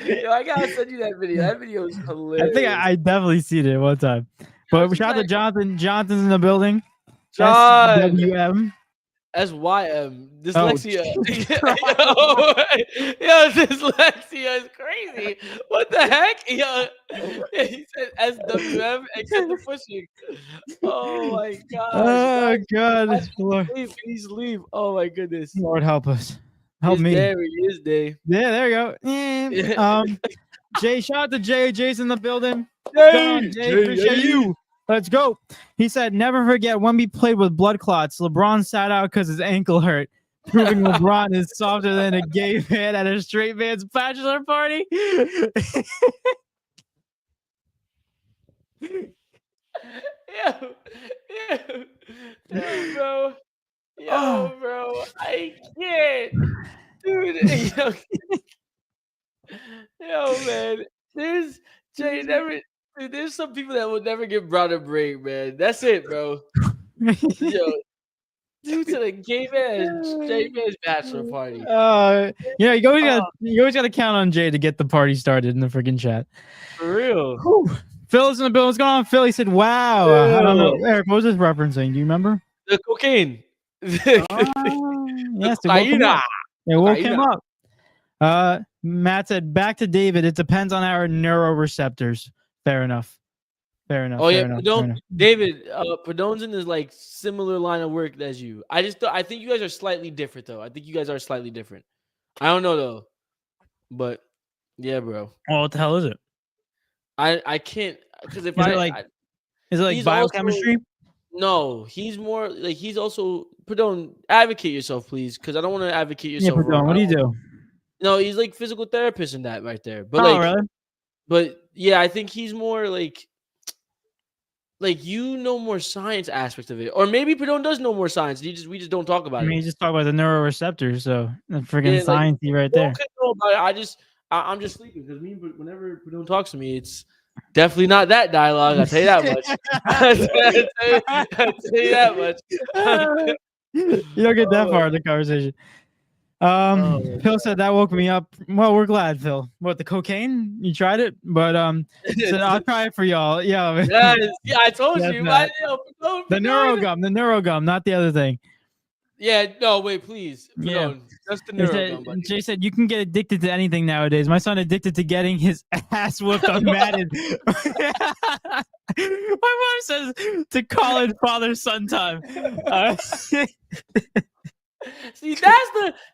Yo, I gotta send you that video. That video is hilarious. I think I definitely seen it one time. But shout out to Jonathan. Jonathan's in the building. John. SWM. SYM. Dyslexia. Yo, dyslexia is crazy. What the heck? Yo, he said SWM except the pushing. Oh my god. Oh god. Lord. Please leave. Oh my goodness. Lord help us. Help me. There he is, Dave. Yeah, there you go. Jay, shout out to Jay. Jay's in the building. Jay, appreciate you. Let's go. He said, never forget when we played with blood clots. LeBron sat out because his ankle hurt, proving LeBron is softer than a gay man at a straight man's bachelor party. Bro. Bro. I can't. Dude. Yo, man. There's Jay never. Dude, there's some people that will never get brought a break, man. That's it, bro. Yo, due to the gay man's bachelor party. Yeah, you always got to count on Jay to get the party started in the freaking chat. For real. Whew. Phil's in the bill. What's going on, Phil? He said, "Wow." I don't know, Eric. What was this referencing? Do you remember? The cocaine. Yes, it woke him up. Matt said, "Back to David. It depends on our neuroreceptors." Fair enough. Oh yeah, David, Padone's in this like similar line of work as you. I think you guys are slightly different though. I think you guys are slightly different. I don't know though, but yeah, bro. Oh, what the hell is it? I can't because if is it like biochemistry? No, he's more like he's also Padone. Advocate yourself, please, because I don't want to advocate yourself. Yeah, Padone, what do you do? No, he's like physical therapist in that right there. But really? But yeah, I think he's more like you know more science aspect of it, or maybe Padone does know more science. We just don't talk about it. I mean, you just talk about the neuroreceptors, so the freaking sciencey right there. I'm just sleeping because whenever Padone talks to me, it's definitely not that dialogue. I'll tell you that much. I'll tell you that much. You don't get that far in the conversation. Phil said that woke me up. Well, we're glad, Phil. What, the cocaine? You tried it? But said, I'll try it for y'all. Yeah, yeah, I told you. The neurogum, not the other thing. Yeah, no, wait, please. Yeah. Just the neurogum. Jay said you can get addicted to anything nowadays. My son addicted to getting his ass whooped on Madden. My mom says to call it father-son time. See,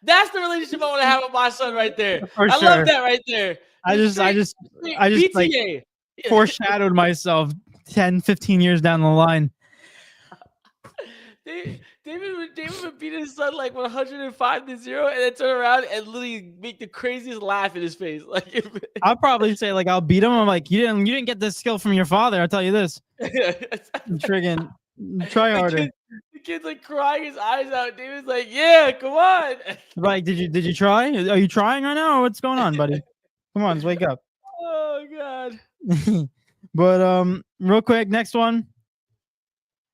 that's the relationship I want to have with my son right there. For I sure. love that right there. I just like PTA. foreshadowed myself 10, 15 years down the line. David would beat his son like 105-0, and then turn around and literally make the craziest laugh in his face. Like, I'll probably say like I'll beat him. I'm like, you didn't get this skill from your father. I'll tell you this. Friggin' try harder. The kid's like crying his eyes out. David's like, yeah, come on. Like, did you try? Are you trying right now? Or what's going on, buddy? Come on, let's wake up. Oh God. But real quick, next one.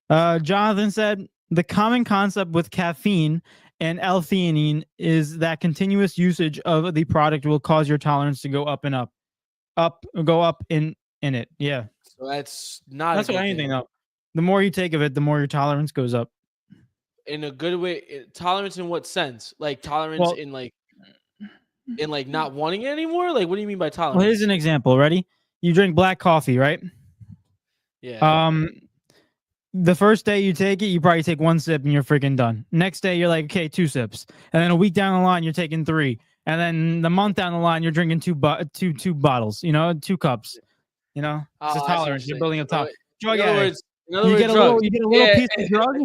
Jonathan said the common concept with caffeine and L-theanine is that continuous usage of the product will cause your tolerance to go up and up, go up in it. Yeah. So that's not. That's what anything though. The more you take of it, the more your tolerance goes up. In a good way. Tolerance in what sense? Like tolerance in like not wanting it anymore? Like, what do you mean by tolerance? Well, here's an example. Ready? You drink black coffee, right? Yeah. The first day you take it, you probably take 1 sip and you're freaking done. Next day, you're like, okay, 2 sips. And then a week down the line, you're taking 3. And then the month down the line, you're drinking two bottles, 2 cups. It's a tolerance. You're building a top. Drug addict. You get a little piece of drug.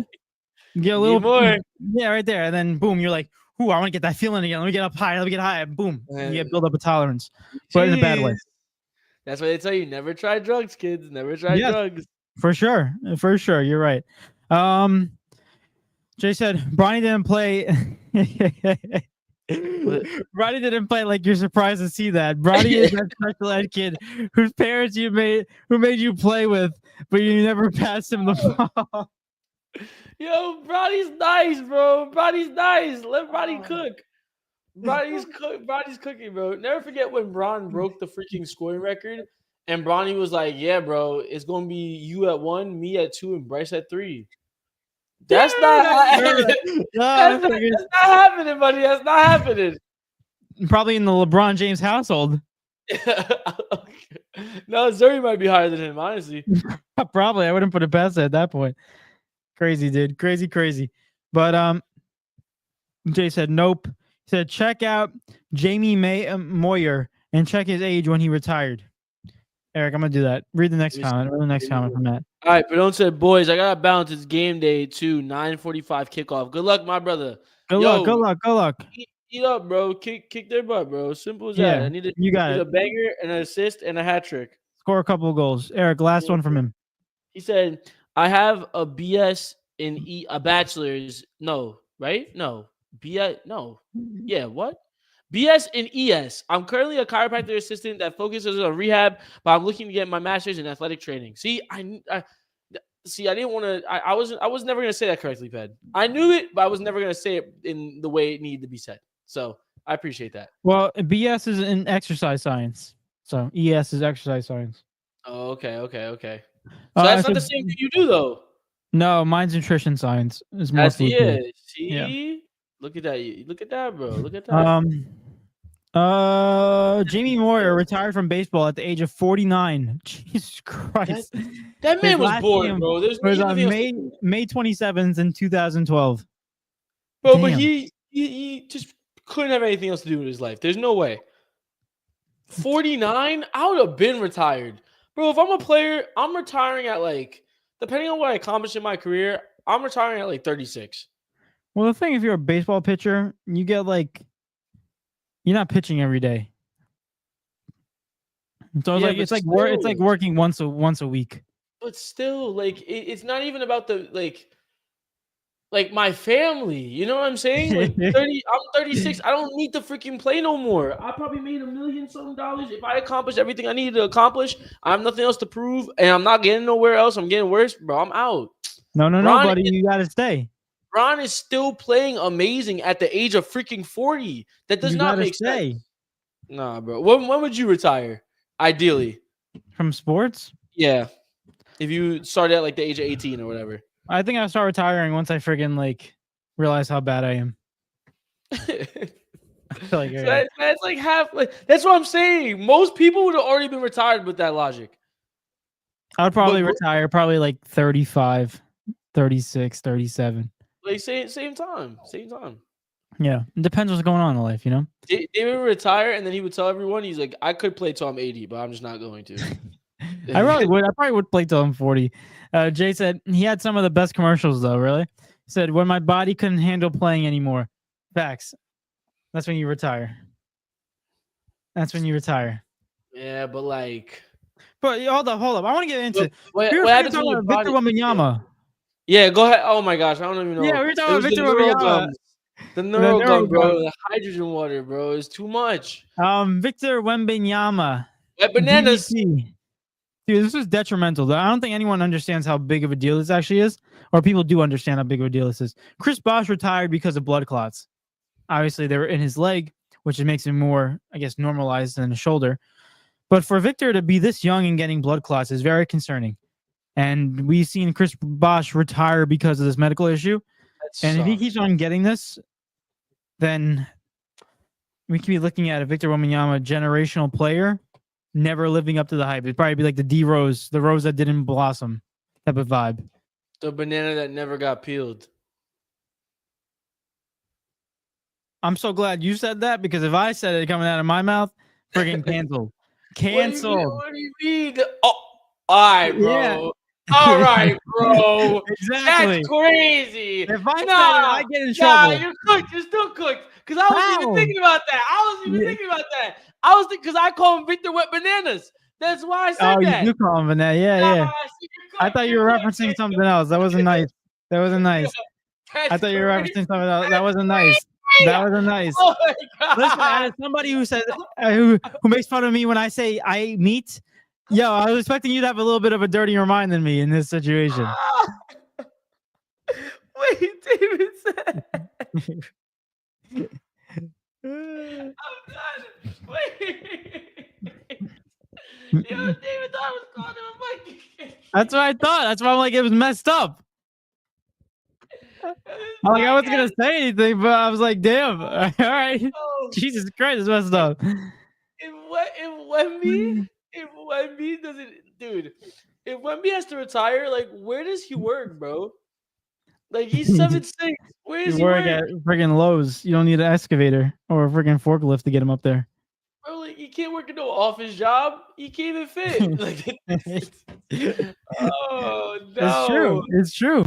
You get a little more. Yeah, right there. And then boom, you're like, ooh, I want to get that feeling again. Let me get up high. Let me get high. Boom. You build up a tolerance. But in a bad way. That's why they tell you never try drugs, kids. Never try drugs. For sure. You're right. Jay said Bronny didn't play. Bronny didn't play like you're surprised to see that. Bronny is that special ed kid whose parents who made you play with, but you never passed him the ball. Yo, Bronny's nice, bro. Bronny's nice. Let Bronny cook. Bronny's cooking, bro. Never forget when Bron broke the freaking scoring record. And Bronny was like, yeah, bro, it's going to be you at 1, me at 2, and Bryce at 3. That's not happening, buddy. That's not happening. Probably in the LeBron James household. No, Zuri might be higher than him, honestly. Probably. I wouldn't put it past it at that point. Crazy, dude. Crazy. But Jay said, nope. He said, check out Jamie Moyer and check his age when he retired. Eric, I'm gonna do that. Read the next comment. Read the next comment from Matt. All right, but don't say, boys, I gotta balance. It's game day too. 9:45 kickoff. Good luck, my brother. Good luck. Eat up, bro. Kick their butt, bro. Simple as that. I need a banger, an assist, and a hat trick. Score a couple of goals. Eric, last one from him. He said, I have a BS in a bachelor's. No, right? No. BS. No. Yeah, what? BS in ES. I'm currently a chiropractor assistant that focuses on rehab, but I'm looking to get my master's in athletic training. See, I didn't want to. I was never gonna say that correctly, Ped. I knew it, but I was never gonna say it in the way it needed to be said. So I appreciate that. Well, BS is in exercise science, so ES is exercise science. Oh, okay. So that's not the same thing you do, though. No, mine's nutrition science. It's more See, yeah. Look at that. Look at that, bro. Look at that. Jamie Moyer retired from baseball at the age of 49. Jesus Christ. That man was bored, bro. There's was on May 27th in 2012. Bro, Damn. But he just couldn't have anything else to do with his life. There's no way. 49? I would have been retired. Bro, if I'm a player, I'm retiring at depending on what I accomplish in my career, I'm retiring at 36. Well, the thing, if you're a baseball pitcher, you get you're not pitching every day. So it's like working once a week. But still, it's not even about the my family. You know what I'm saying? I'm 36. I don't need to freaking play no more. I probably made $1 million something if I accomplished everything I needed to accomplish. I have nothing else to prove, and I'm not getting nowhere else. I'm getting worse, bro. I'm out. No, buddy. You gotta stay. Ron is still playing amazing at the age of freaking 40. That does not make sense. Nah, bro. When would you retire? Ideally. From sports? Yeah. If you started at the age of 18 or whatever. I think I'll start retiring once I friggin' realize how bad I am. That's half. That's what I'm saying. Most people would have already been retired with that logic. I would probably retire 35, 36, 37. Same time. Yeah, it depends what's going on in life, you know. David would retire, and then he would tell everyone, he's like, I could play till I'm 80, but I'm just not going to. I probably would. I probably would play till I'm 40. Jay said he had some of the best commercials though. Really, he said when my body couldn't handle playing anymore. Facts. That's when you retire. That's when you retire. Yeah, but like, But hold up. I want to get into. what We were happens talking when your about Victor body? Wembanyama. Yeah, go ahead. Oh my gosh, I don't even know. Yeah, we were talking It about was the Victor neural Wembanyama. gums. The The neural neural gum, bro. gum. The hydrogen water, bro. It's too much. Victor Wembanyama. Wet bananas. DDT. Dude, this is detrimental. I don't think anyone understands how big of a deal this actually is, or people do understand how big of a deal this is. Chris Bosh retired because of blood clots. Obviously, they were in his leg, which makes him more, I guess, normalized than his shoulder. But for Victor to be this young and getting blood clots is very concerning. And we've seen Chris Bosh retire because of this medical issue. And if he keeps on getting this, then we could be looking at a Victor Wembanyama generational player never living up to the hype. It'd probably be like the D Rose, the rose that didn't blossom type of vibe. The banana that never got peeled. I'm so glad you said that because if I said it coming out of my mouth, freaking canceled. Canceled. What do you mean? Oh, all right, bro. Yeah. All right, bro. Exactly. That's crazy. If I said it, I get in trouble. You're cooked. You're still cooked. Because I wasn't even thinking about that. I was thinking because I call him Victor Wet Bananas. That's why I said that. You do call him that. Yeah. I thought you were referencing something else. That wasn't nice. I thought you were referencing something else. That wasn't nice. Oh my God. Listen, as somebody who says who makes fun of me when I say I meet, yo, I was expecting you to have a little bit of a dirtier mind than me in this situation. Wait, David said. I'm done. Wait. Yo, David thought I was calling him a monkey. That's what I thought. That's why I'm like, it was messed up. I wasn't gonna say anything, but I was like, damn. All right. Oh. Jesus Christ, it's messed up. If Wemby doesn't, dude, if Wemby has to retire, like, where does he work, bro? Like, he's 7'6". Where does he work? At friggin' Lowe's. You don't need an excavator or a friggin' forklift to get him up there. Bro, like, he can't work in no office job. He can't even fit. Like, oh no, It's true.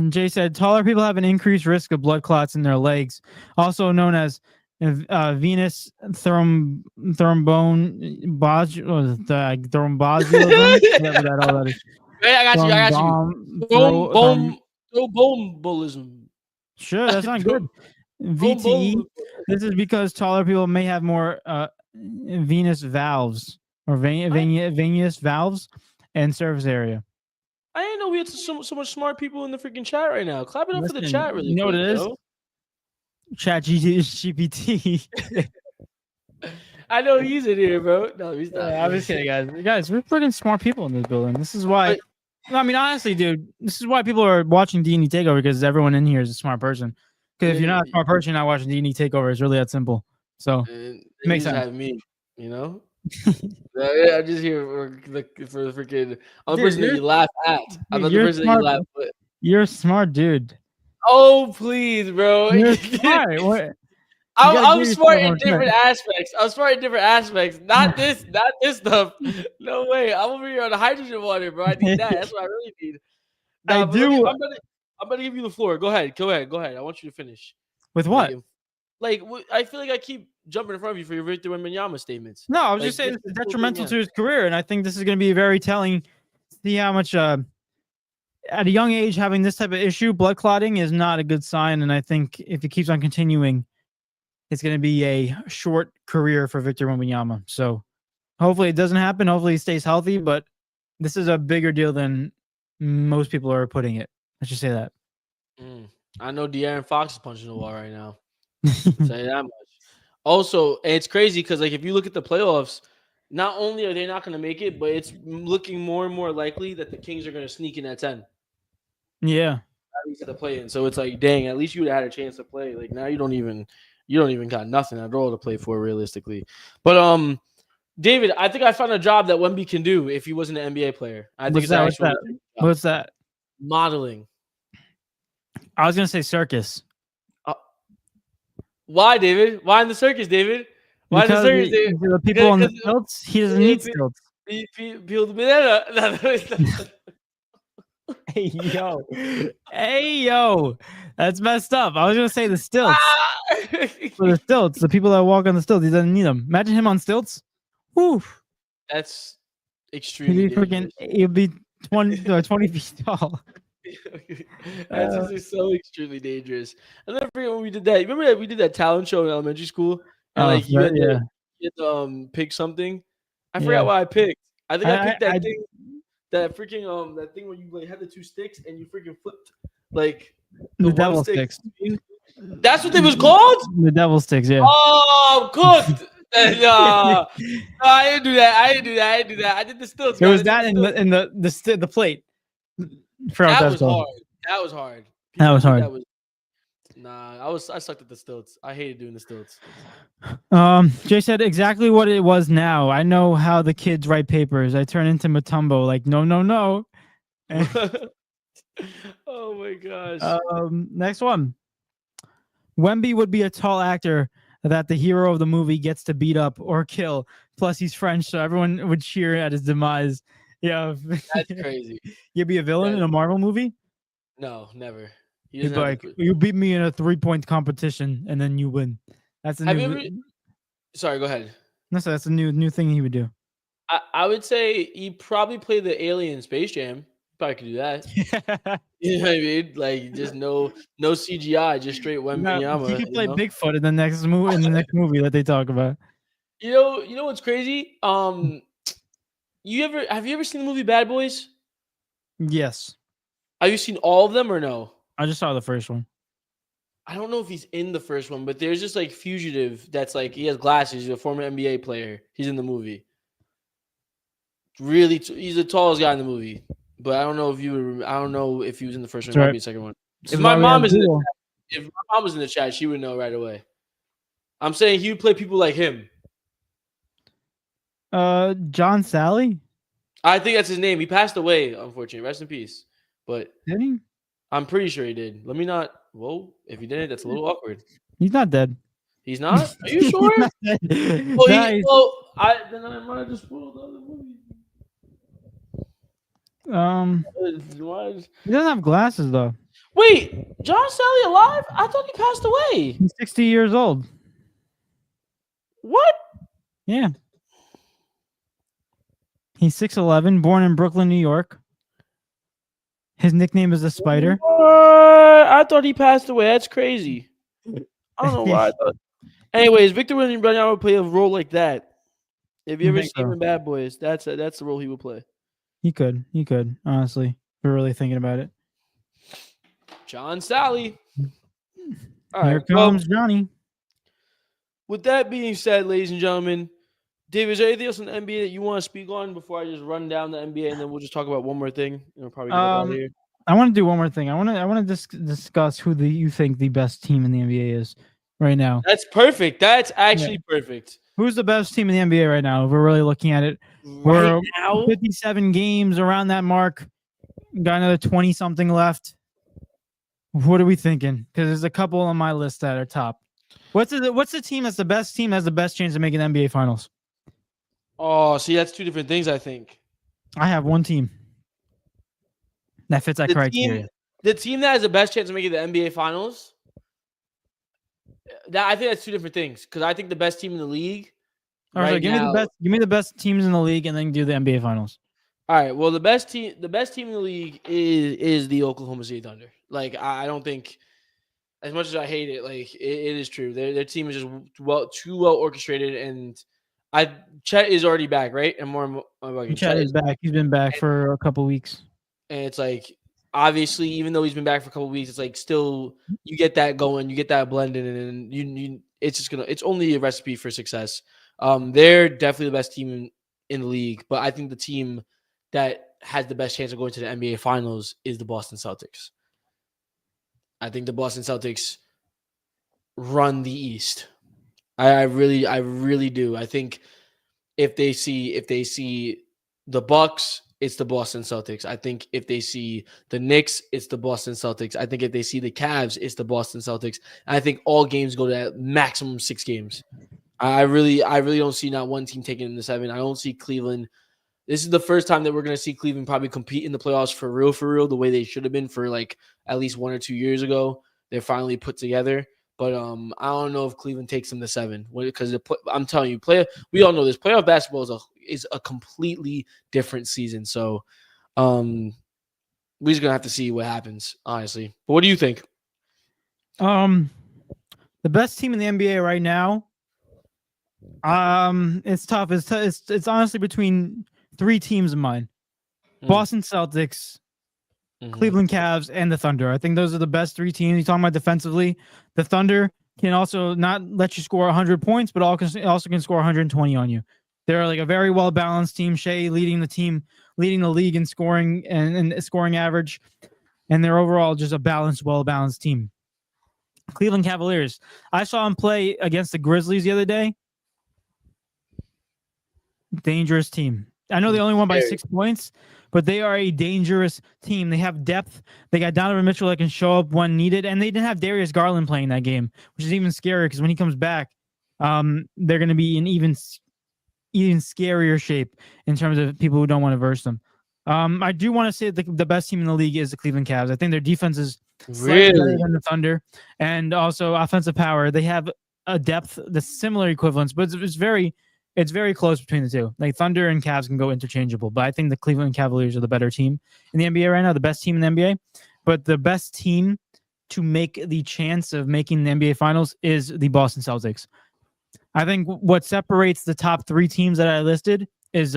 Jay said taller people have an increased risk of blood clots in their legs, also known as venous thrombosis. Whatever that all that is. Hey, I got you. Thrombolism. Sure, that's not good. VTE. This is because taller people may have more venous valves or venous valves and surface area. I didn't know we had so much smart people in the freaking chat right now. Clap it up for the chat, really. You know what it is? Chat GPT. I know he's in here, bro. No, he's not. I'm just kidding, guys. Guys, we're freaking smart people in this building. This is why. I mean, honestly, dude, this is why people are watching D&E Takeover because everyone in here is a smart person. Because if you're not a smart person, you're not watching D&E Takeover. It's really that simple. So it makes sense. Have me, you know. I'm just here for the freaking. I'm the person that you laugh at. I'm not the person that you laugh with. You're a smart dude. Oh please, bro. You're smart. What? I'm smart in different aspects. Not this stuff. No way. I'm over here on the hydrogen water, bro. I need that. That's what I really need. I do. I'm gonna give you the floor. Go ahead. I want you to finish. With what? Like I feel like I keep jumping in front of you for your Victor Wembanyama statements. No, I was just saying it's detrimental to his career, and I think this is going to be very telling. See how much at a young age having this type of issue, blood clotting, is not a good sign. And I think if he keeps on continuing, it's going to be a short career for Victor Wembanyama. So hopefully it doesn't happen. Hopefully he stays healthy. But this is a bigger deal than most people are putting it. Let's just say that. I know De'Aaron Fox is punching the wall right now. Say that much. Also, it's crazy because like if you look at the playoffs, not only are they not going to make it, but it's looking more and more likely that the Kings are going to sneak in at 10. Yeah, at least at the play-in. So it's like, dang, at least you would have had a chance to play. Like now you don't even got nothing at all to play for realistically. But David, I think I found a job that Wemby can do if he wasn't an NBA player. I think What's that? Modeling. I was gonna say circus Why, David? Why in the circus, David? Why in the because circus, David? the people on the Because stilts, he doesn't need stilts. Peel the banana. Hey yo, hey yo, that's messed up. I was gonna say the stilts. For the stilts, the people that walk on the stilts, he doesn't need them. Imagine him on stilts. Whew. That's He'd extremely be freaking. dangerous. He'd be 20 feet tall. That's just so extremely dangerous. I never forget when we did that. You remember that we did that talent show in elementary school, and like you had to pick something. I forgot what I picked. I think I picked that thing, that freaking that thing where you like had the two sticks and you freaking flipped like the one devil stick. sticks. That's what they was called. The devil sticks, yeah. Oh, I'm cooked. No, I didn't do that. I did the stilts. There guys. was that in the plate. That was hard. That was hard. That was hard. I sucked at the stilts. I hated doing the stilts. Jay said exactly what it was now. I know how the kids write papers. I turn into Mutombo like no. Oh my gosh. Next one. Wemby would be a tall actor that the hero of the movie gets to beat up or kill. Plus, he's French, so everyone would cheer at his demise. Yeah, that's crazy. You'd be a villain in a Marvel movie? No, never. You'd be like, you beat me in a 3-point competition, and then you win. That's a Sorry, go ahead. No, so that's a new thing he would do. I would say he probably played the alien Space Jam. Probably could do that. You know what I mean? Like just no CGI, just straight Wembanyama. He could play Bigfoot in the next movie that they talk about. You know what's crazy? Have you ever seen the movie Bad Boys? Yes. Have you seen all of them or no? I just saw the first one. I don't know if he's in the first one, but there's just like fugitive that's like he has glasses. He's a former NBA player. He's in the movie. Really, he's the tallest guy in the movie. But I don't know if he was in the first one. Might be the second one. If my mom was in the chat, she would know right away. I'm saying he would play people like him. John Sally? I think that's his name. He passed away, unfortunately. Rest in peace. But did he? I'm pretty sure he did. Let me not. Whoa, if he didn't, that's a little awkward. He's not dead. He's not? Are you sure? Then I might have just spoiled the other movie. He doesn't have glasses though. Wait, John Sally alive? I thought he passed away. He's 60 years old. What? Yeah. He's 6'11", born in Brooklyn, New York. His nickname is the Spider. I thought he passed away. That's crazy. I don't know why I thought. Anyways, Victor Wembanyama would play a role like that. If you ever seen him in Bad Boys, that's the role he would play. He could, honestly. If we're really thinking about it. John Sally. All Here right, comes Johnny. With that being said, ladies and gentlemen, David, is there anything else in the NBA that you want to speak on before I just run down the NBA and then we'll just talk about one more thing? And we'll probably get out of here. I want to do one more thing. I want to discuss who you think the best team in the NBA is right now. That's perfect. That's actually perfect. Who's the best team in the NBA right now? If we're really looking at it. We're 57 games around that mark. Got another 20-something left. What are we thinking? Because there's a couple on my list that are top. What's the team that's the best team that has the best chance of making the NBA Finals? Oh, see, that's two different things, I think. I have one team that fits that criteria. The team that has the best chance of making the NBA Finals, I think that's two different things. Because I think the best team in the league. All right, give me the best teams in the league, and then do the NBA Finals. All right. Well, the best team in the league is the Oklahoma City Thunder. Like, I don't think, as much as I hate it, like it is true. Their team is just too well orchestrated, and Chet is already back, right? And more Chet is back. He's been back for a couple weeks, and it's like obviously, even though he's been back for a couple weeks, it's like still you get that going, you get that blended, and it's only a recipe for success. They're definitely the best team in the league, but I think the team that has the best chance of going to the NBA Finals is the Boston Celtics. I think the Boston Celtics run the East. I really do. I think if they see the Bucks, it's the Boston Celtics. I think if they see the Knicks, it's the Boston Celtics. I think if they see the Cavs, it's the Boston Celtics. And I think all games go to maximum 6 games. I really don't see not one team taking in the 7. I don't see Cleveland. This is the first time that we're going to see Cleveland probably compete in the playoffs for real, the way they should have been for like at least 1 or 2 years ago. They're finally put together. But I don't know if Cleveland takes them to 7 because I'm telling you, we all know this. Playoff basketball is a completely different season. So we're just gonna have to see what happens, honestly. But what do you think? The best team in the NBA right now. It's tough. It's honestly between 3 teams of mine: Boston Celtics, Cleveland Cavs, and the Thunder. I think those are the best 3 teams. You're talking about defensively. The Thunder can also not let you score 100 points, but also can score 120 on you. They're like a very well-balanced team. Shea leading the league in scoring and scoring average. And they're overall just a well-balanced team. Cleveland Cavaliers. I saw them play against the Grizzlies the other day. Dangerous team. I know they only won by 6 points, but they are a dangerous team. They have depth. They got Donovan Mitchell that can show up when needed, and they didn't have Darius Garland playing that game, which is even scarier because when he comes back, they're going to be in even scarier shape in terms of people who don't want to verse them. I do want to say that the best team in the league is the Cleveland Cavs. I think their defense is slightly better than the Thunder, and also offensive power. They have a depth that's similar equivalents, but it's very close between the two. Like Thunder and Cavs can go interchangeable, but I think the Cleveland Cavaliers are the better team in the NBA right now, the best team in the NBA. But the best team to make the chance of making the NBA Finals is the Boston Celtics. I think what separates the top 3 teams that I listed is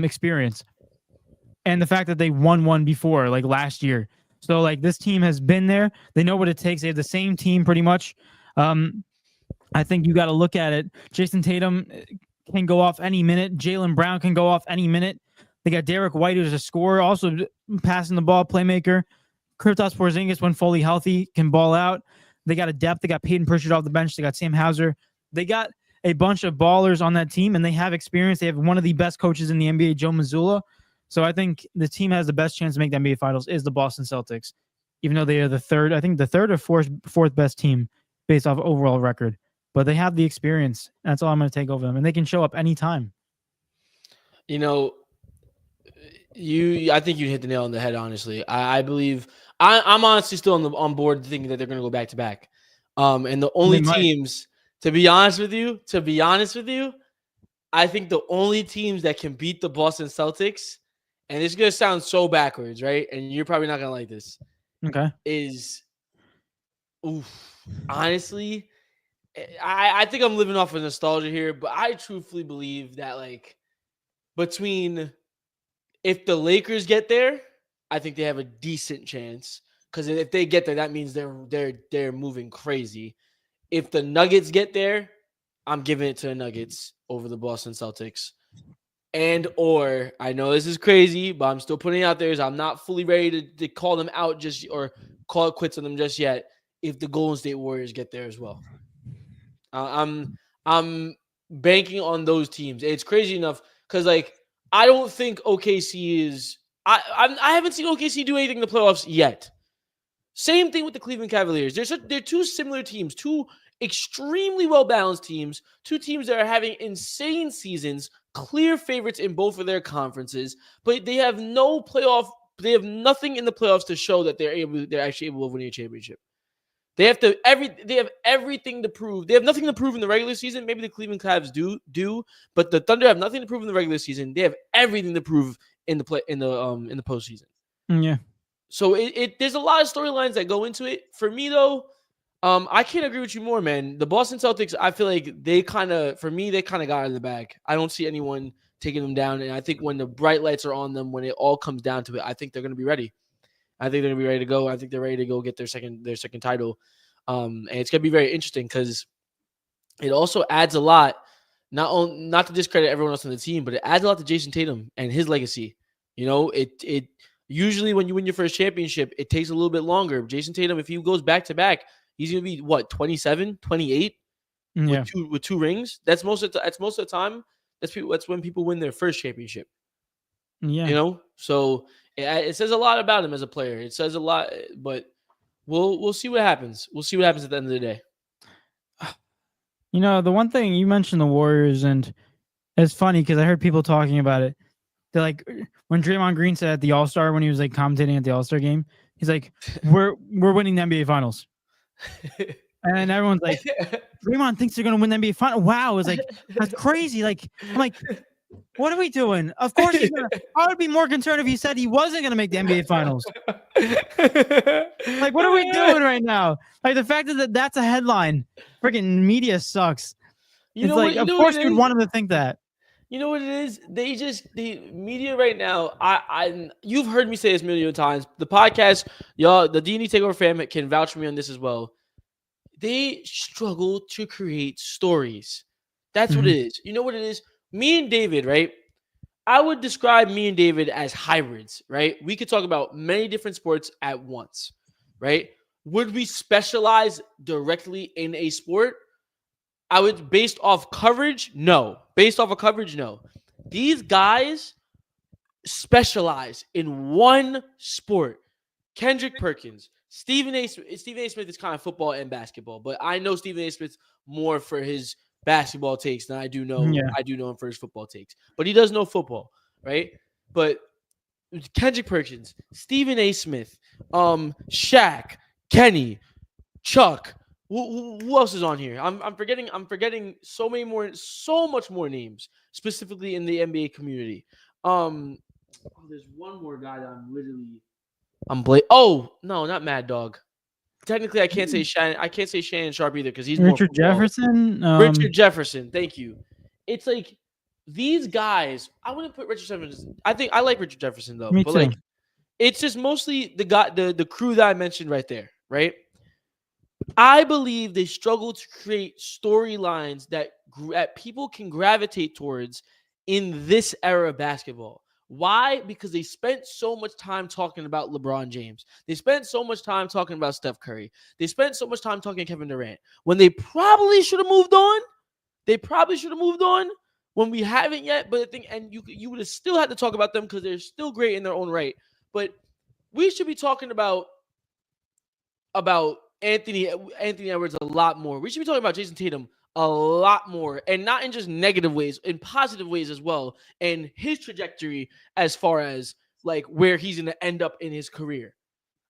experience and the fact that they won one before, like last year. So like this team has been there. They know what it takes. They have the same team pretty much. I think you got to look at it. Jason Tatum can go off any minute. Jaylen Brown can go off any minute. They got Derek White, who's a scorer, also passing the ball, playmaker. Kristaps Porzingis, when fully healthy, can ball out. They got a depth. They got Peyton Pritchard off the bench. They got Sam Hauser. They got a bunch of ballers on that team, and they have experience. They have one of the best coaches in the NBA, Joe Mazzulla. So I think the team has the best chance to make the NBA Finals is the Boston Celtics, even though they are the third or fourth best team based off overall record. But they have the experience. That's all I'm going to take over them, and they can show up anytime. You know, I think you hit the nail on the head. Honestly, I believe I'm honestly still on board thinking that they're going to go back to back. And the only teams, to be honest with you, I think the only teams that can beat the Boston Celtics, and it's going to sound so backwards, right? And you're probably not going to like this. Okay. Honestly, I think I'm living off of nostalgia here, but I truthfully believe that like between if the Lakers get there, I think they have a decent chance because if they get there, that means they're moving crazy. If the Nuggets get there, I'm giving it to the Nuggets over the Boston Celtics. Or I know this is crazy, but I'm still putting it out there. I'm not fully ready to call them out or call it quits on them just yet. If the Golden State Warriors get there as well. I'm banking on those teams. It's crazy enough because like I don't think OKC is. I haven't seen OKC do anything in the playoffs yet. Same thing with the Cleveland Cavaliers. They're 2 similar teams, 2 extremely well balanced teams, 2 teams that are having insane seasons, clear favorites in both of their conferences, but they have no playoff. They have nothing in the playoffs to show that they're actually able to win a championship. They have everything to prove. They have nothing to prove in the regular season. Maybe the Cleveland Cavs do, but the Thunder have nothing to prove in the regular season. They have everything to prove in the postseason. Yeah. So there's a lot of storylines that go into it. For me though, I can't agree with you more, man. The Boston Celtics, I feel like they kind of got in the bag. I don't see anyone taking them down, and I think when the bright lights are on them, when it all comes down to it, I think they're going to be ready. I think they're gonna be ready to go. I think they're ready to go get their second title. And it's gonna be very interesting because it also adds a lot, not to discredit everyone else on the team, but it adds a lot to Jason Tatum and his legacy. You know, it usually when you win your first championship, it takes a little bit longer. Jason Tatum, if he goes back to back, he's gonna be 27, 28 with 2 rings. That's most of the time. That's when people win their first championship. Yeah. So it says a lot about him as a player. It says a lot, but we'll see what happens. We'll see what happens at the end of the day. The one thing you mentioned the Warriors, and it's funny because I heard people talking about it. They're like, when Draymond Green said at the All-Star, when he was like commentating at the All-Star game, he's like, we're winning the NBA Finals. And everyone's like, Draymond thinks they're going to win the NBA Finals. Wow. It's like, that's crazy. Like, I'm like, what are we doing? Of course he's going to. I would be more concerned if he said he wasn't going to make the NBA Finals. Like, what are we doing right now? Like, the fact that that's a headline. Freaking media sucks. It's like, of course you'd want him to think that. You know what it is? The media right now. You've heard me say this a million times. The podcast, y'all, the D&E Takeover fan can vouch for me on this as well. They struggle to create stories. That's what it is. You know what it is? Me and David, right? I would describe me and David as hybrids, right? We could talk about many different sports at once, right? Would we specialize directly in a sport? I would, based off coverage, no. Based off of coverage, no. These guys specialize in one sport. Kendrick Perkins, Stephen A. Smith is kind of football and basketball, but I know Stephen A. Smith more for his basketball takes than I do know him for his football takes. But he does know football, right? But Kendrick Perkins, Stephen A. Smith, Shaq, Kenny, Chuck. Who else is on here? I'm forgetting so much more names, specifically in the NBA community. There's one more guy that Oh no, not Mad Dog. Technically, I can't say Shannon Sharp either because he's Richard Jefferson. Richard Jefferson, thank you. It's like these guys. I wouldn't put Richard Jefferson. I like Richard Jefferson though, Me but too. like it's just mostly the crew that I mentioned right there, right? I believe they struggle to create storylines that people can gravitate towards in this era of basketball. Why? Because they spent so much time talking about LeBron James. They spent so much time talking about Steph Curry. They spent so much time talking Kevin Durant when they probably should have moved on. They probably should have moved on when we haven't yet. But you would have still had to talk about them because they're still great in their own right. But we should be talking about Anthony Edwards a lot more. We should be talking about Jason Tatum a lot more, and not in just negative ways, in positive ways as well, and his trajectory as far as like where he's going to end up in his career,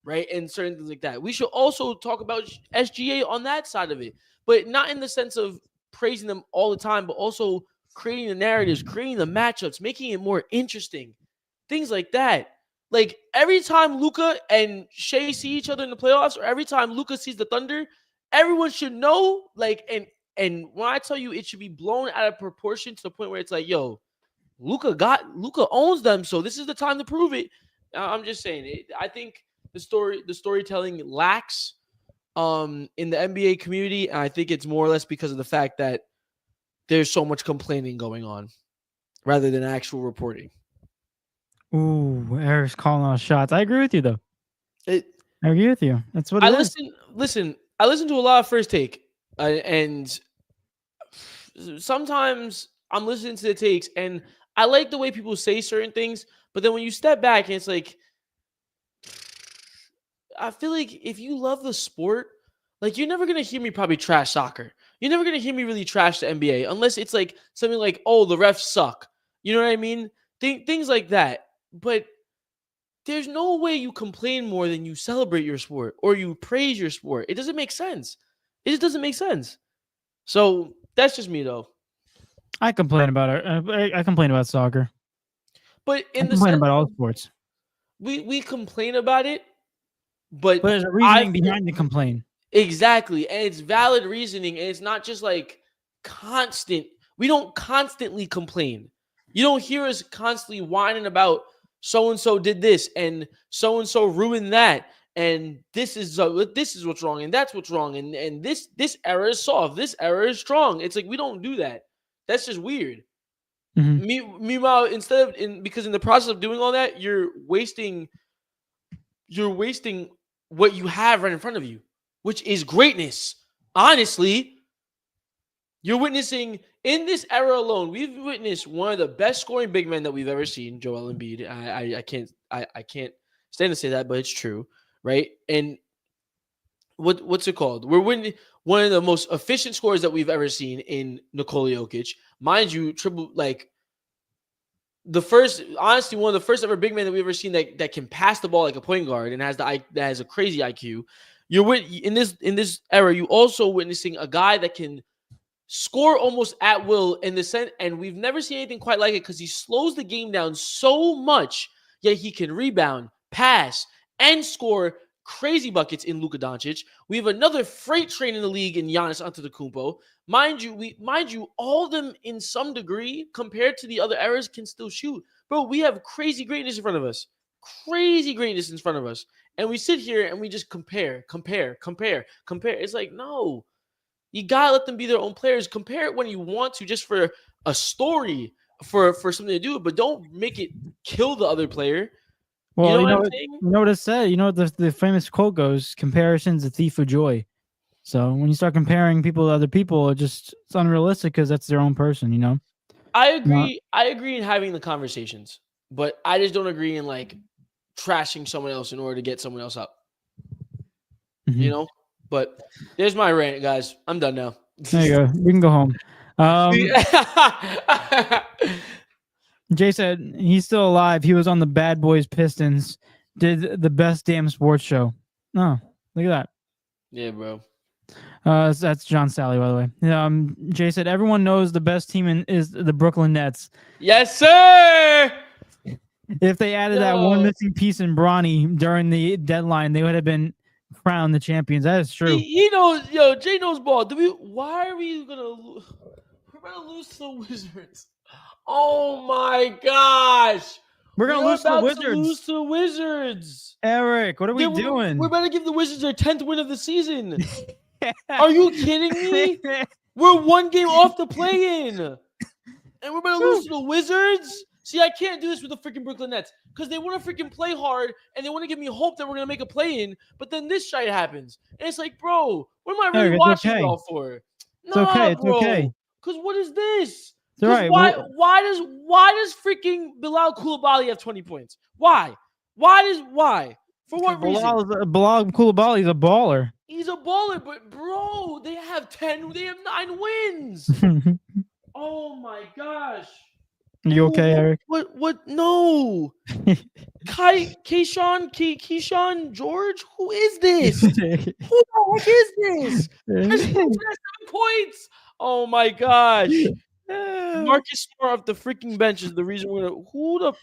right? And certain things like that. We should also talk about SGA on that side of it, but not in the sense of praising them all the time, but also creating the narratives, creating the matchups, making it more interesting, things like that. Like every time Luka and Shea see each other in the playoffs, or every time Luka sees the Thunder, everyone should know. Like, and when I tell you, it should be blown out of proportion to the point where it's like, yo, Luka owns them, so this is the time to prove it. I'm just saying. I think the storytelling lacks in the NBA community, and I think it's more or less because of the fact that there's so much complaining going on, rather than actual reporting. Ooh, Eric's calling out shots. I agree with you though. I agree with you. That's what I listen to a lot of First Take, and sometimes I'm listening to the takes, and I like the way people say certain things. But then when you step back, and it's like, I feel like if you love the sport, like you're never gonna hear me probably trash soccer. You're never gonna hear me really trash the NBA unless it's like something like, oh, the refs suck. You know what I mean? Things like that. But there's no way you complain more than you celebrate your sport or you praise your sport. It doesn't make sense. It just doesn't make sense. So that's just me, though. I complain about it. I complain about soccer. But I complain about all sports. We complain about it, but there's a reasoning behind the complaint. Exactly, and it's valid reasoning, and it's not just like constant. We don't constantly complain. You don't hear us constantly whining about so-and-so did this and so-and-so ruined that, and this is what's wrong, and that's what's wrong, and this error is soft, this error is strong. It's like we don't do that. That's just weird. Mm-hmm. Meanwhile, because in the process of doing all that, you're wasting what you have right in front of you, which is greatness. Honestly, You're witnessing in this era alone. We've witnessed one of the best scoring big men that we've ever seen, Joel Embiid. I can't stand to say that, but it's true, right? And what's it called? We're winning one of the most efficient scorers that we've ever seen in Nikola Jokic, mind you. Honestly, one of the first ever big men that we've ever seen that can pass the ball like a point guard and that has a crazy IQ. In this era, you also witnessing a guy that can score almost at will in the sense, and we've never seen anything quite like it because he slows the game down so much, yet he can rebound, pass, and score crazy buckets in Luka Doncic. We have another freight train in the league in Giannis Antetokounmpo. Mind you, all of them in some degree compared to the other eras can still shoot. Bro, we have crazy greatness in front of us. Crazy greatness in front of us. And we sit here and we just compare. It's like, no. You gotta let them be their own players. Compare it when you want to, just for a story, for something to do, but don't make it kill the other player. Well, you know what I'm saying? You know what it said? You know what the famous quote goes, comparison's a thief of joy. So when you start comparing people to other people, it's unrealistic because that's their own person, you know? I agree. I agree in having the conversations, but I just don't agree in like trashing someone else in order to get someone else up. Mm-hmm. You know? But there's my rant, guys. I'm done now. There you go. We can go home. Jay said he's still alive. He was on the Bad Boys Pistons. Did the best damn sports show. Oh, look at that. Yeah, bro. That's John Sally, by the way. Jay said everyone knows the best team is the Brooklyn Nets. Yes, sir. If they added that one missing piece in Bronny during the deadline, they would have been crowned the champions. That is true. He knows. Jay knows ball. Why are we gonna? We're gonna lose to the Wizards. Oh my gosh. We're gonna lose to the Wizards. Lose to the Wizards. Eric, what are we doing? We're about to give the Wizards their 10th win of the season. Are you kidding me? We're one game off the play-in. And we're about to lose to the Wizards? See, I can't do this with the freaking Brooklyn Nets because they want to freaking play hard and they want to give me hope that we're going to make a play-in, but then this shit happens. And it's like, bro, what am I really watching y'all for? It's okay. It's okay. Because what is this? It's all right. Why does freaking Bilal Coulibaly have 20 points? Why? Why? For what reason? Bilal Coulibaly is a baller. He's a baller, but bro, they have 9 wins. Oh my gosh. You okay, Eric? What? No. Keyshawn George? Who is this? Who the heck is this? 7 points. Oh my gosh. Marcus Smart off the freaking bench is the reason we're gonna.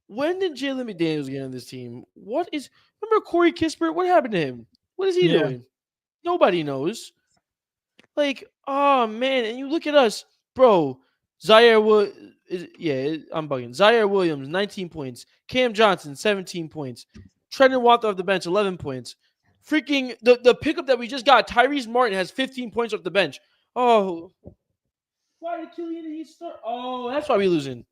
When did Jalen McDaniels get on this team? Remember Corey Kispert? What happened to him? What is he doing? Nobody knows. Like, oh man, and you look at us, bro. I'm bugging. Zaire Williams, 19 points. Cam Johnson, 17 points. Trendon Watford off the bench, 11 points. Freaking the pickup that we just got, Tyrese Martin has 15 points off the bench. Oh, why did Killian Hayes start? Oh, that's why we're losing.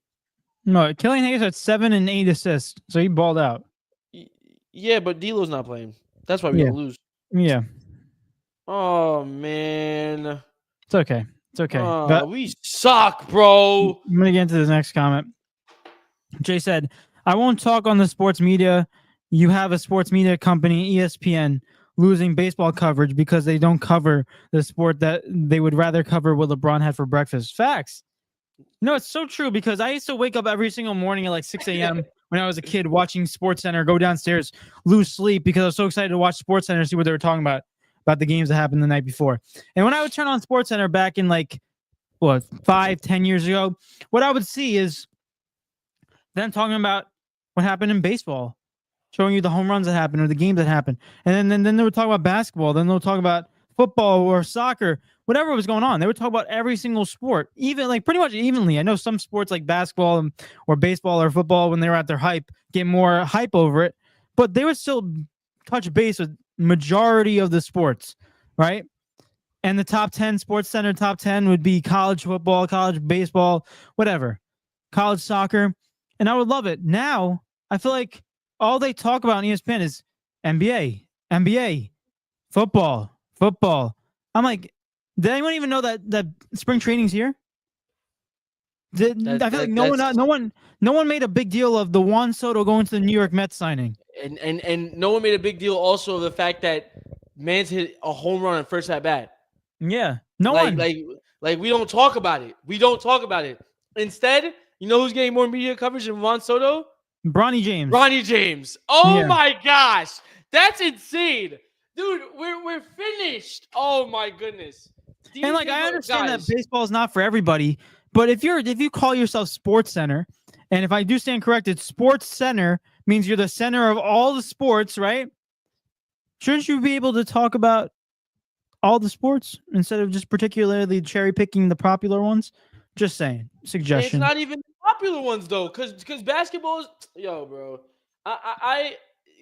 No, Killian Hayes had 7 and 8 assists, so he balled out. Yeah, but D'Lo's not playing. That's why we're gonna lose. Yeah. Oh man. It's okay. It's okay. But we suck, bro. I'm gonna get into this next comment. Jay said, "I won't talk on the sports media. You have a sports media company, ESPN, losing baseball coverage because they don't cover the sport that they would rather cover what LeBron had for breakfast." Facts. No, it's so true because I used to wake up every single morning at like 6 a.m. when I was a kid watching SportsCenter, go downstairs, lose sleep because I was so excited to watch SportsCenter and see what they were talking about the games that happened the night before. And when I would turn on SportsCenter back in 5-10 years ago, what I would see is them talking about what happened in baseball, showing you the home runs that happened or the games that happened. And then they would talk about basketball. Then they'll talk about football or soccer, whatever was going on. They would talk about every single sport, even pretty much evenly. I know some sports like basketball or baseball or football, when they were at their hype, get more hype over it, but they would still touch base with majority of the sports, right? And the top 10 SportsCenter top 10 would be college football, college baseball, whatever, college soccer. And I would love it. Now, I feel like all they talk about on ESPN is NBA, football. I'm like, Did anyone even know that spring training's here? I feel like no one made a big deal of the Juan Soto going to the New York Mets signing. And no one made a big deal also of the fact that Mans hit a home run on first at bat. Yeah, no like, one. Like we don't talk about it. We don't talk about it. Instead, you know who's getting more media coverage than Juan Soto? Bronny James. Ronnie James. Oh Yeah. my gosh. That's insane. Dude, we're finished. Oh my goodness. And like I understand that baseball is not for everybody, but if you call yourself Sports Center, and if I do stand corrected, Sports Center means you're the center of all the sports, right? Shouldn't you be able to talk about all the sports instead of just particularly cherry picking the popular ones? Just saying. Suggestion. It's not even the popular ones though, because basketball is bro. I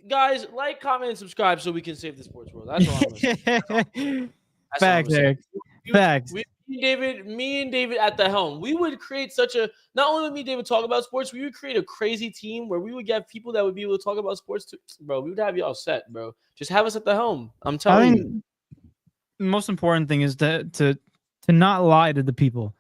guys, like, comment, and subscribe so we can save the sports world. That's all I'm saying. Facts, Eric. Facts. Me and David at the helm. We would create such a, not only would me and David talk about sports, we would create a crazy team where we would get people that would be able to talk about sports too. Bro, we would have y'all set, bro. Just have us at the helm. I'm telling you. The most important thing is to not lie to the people.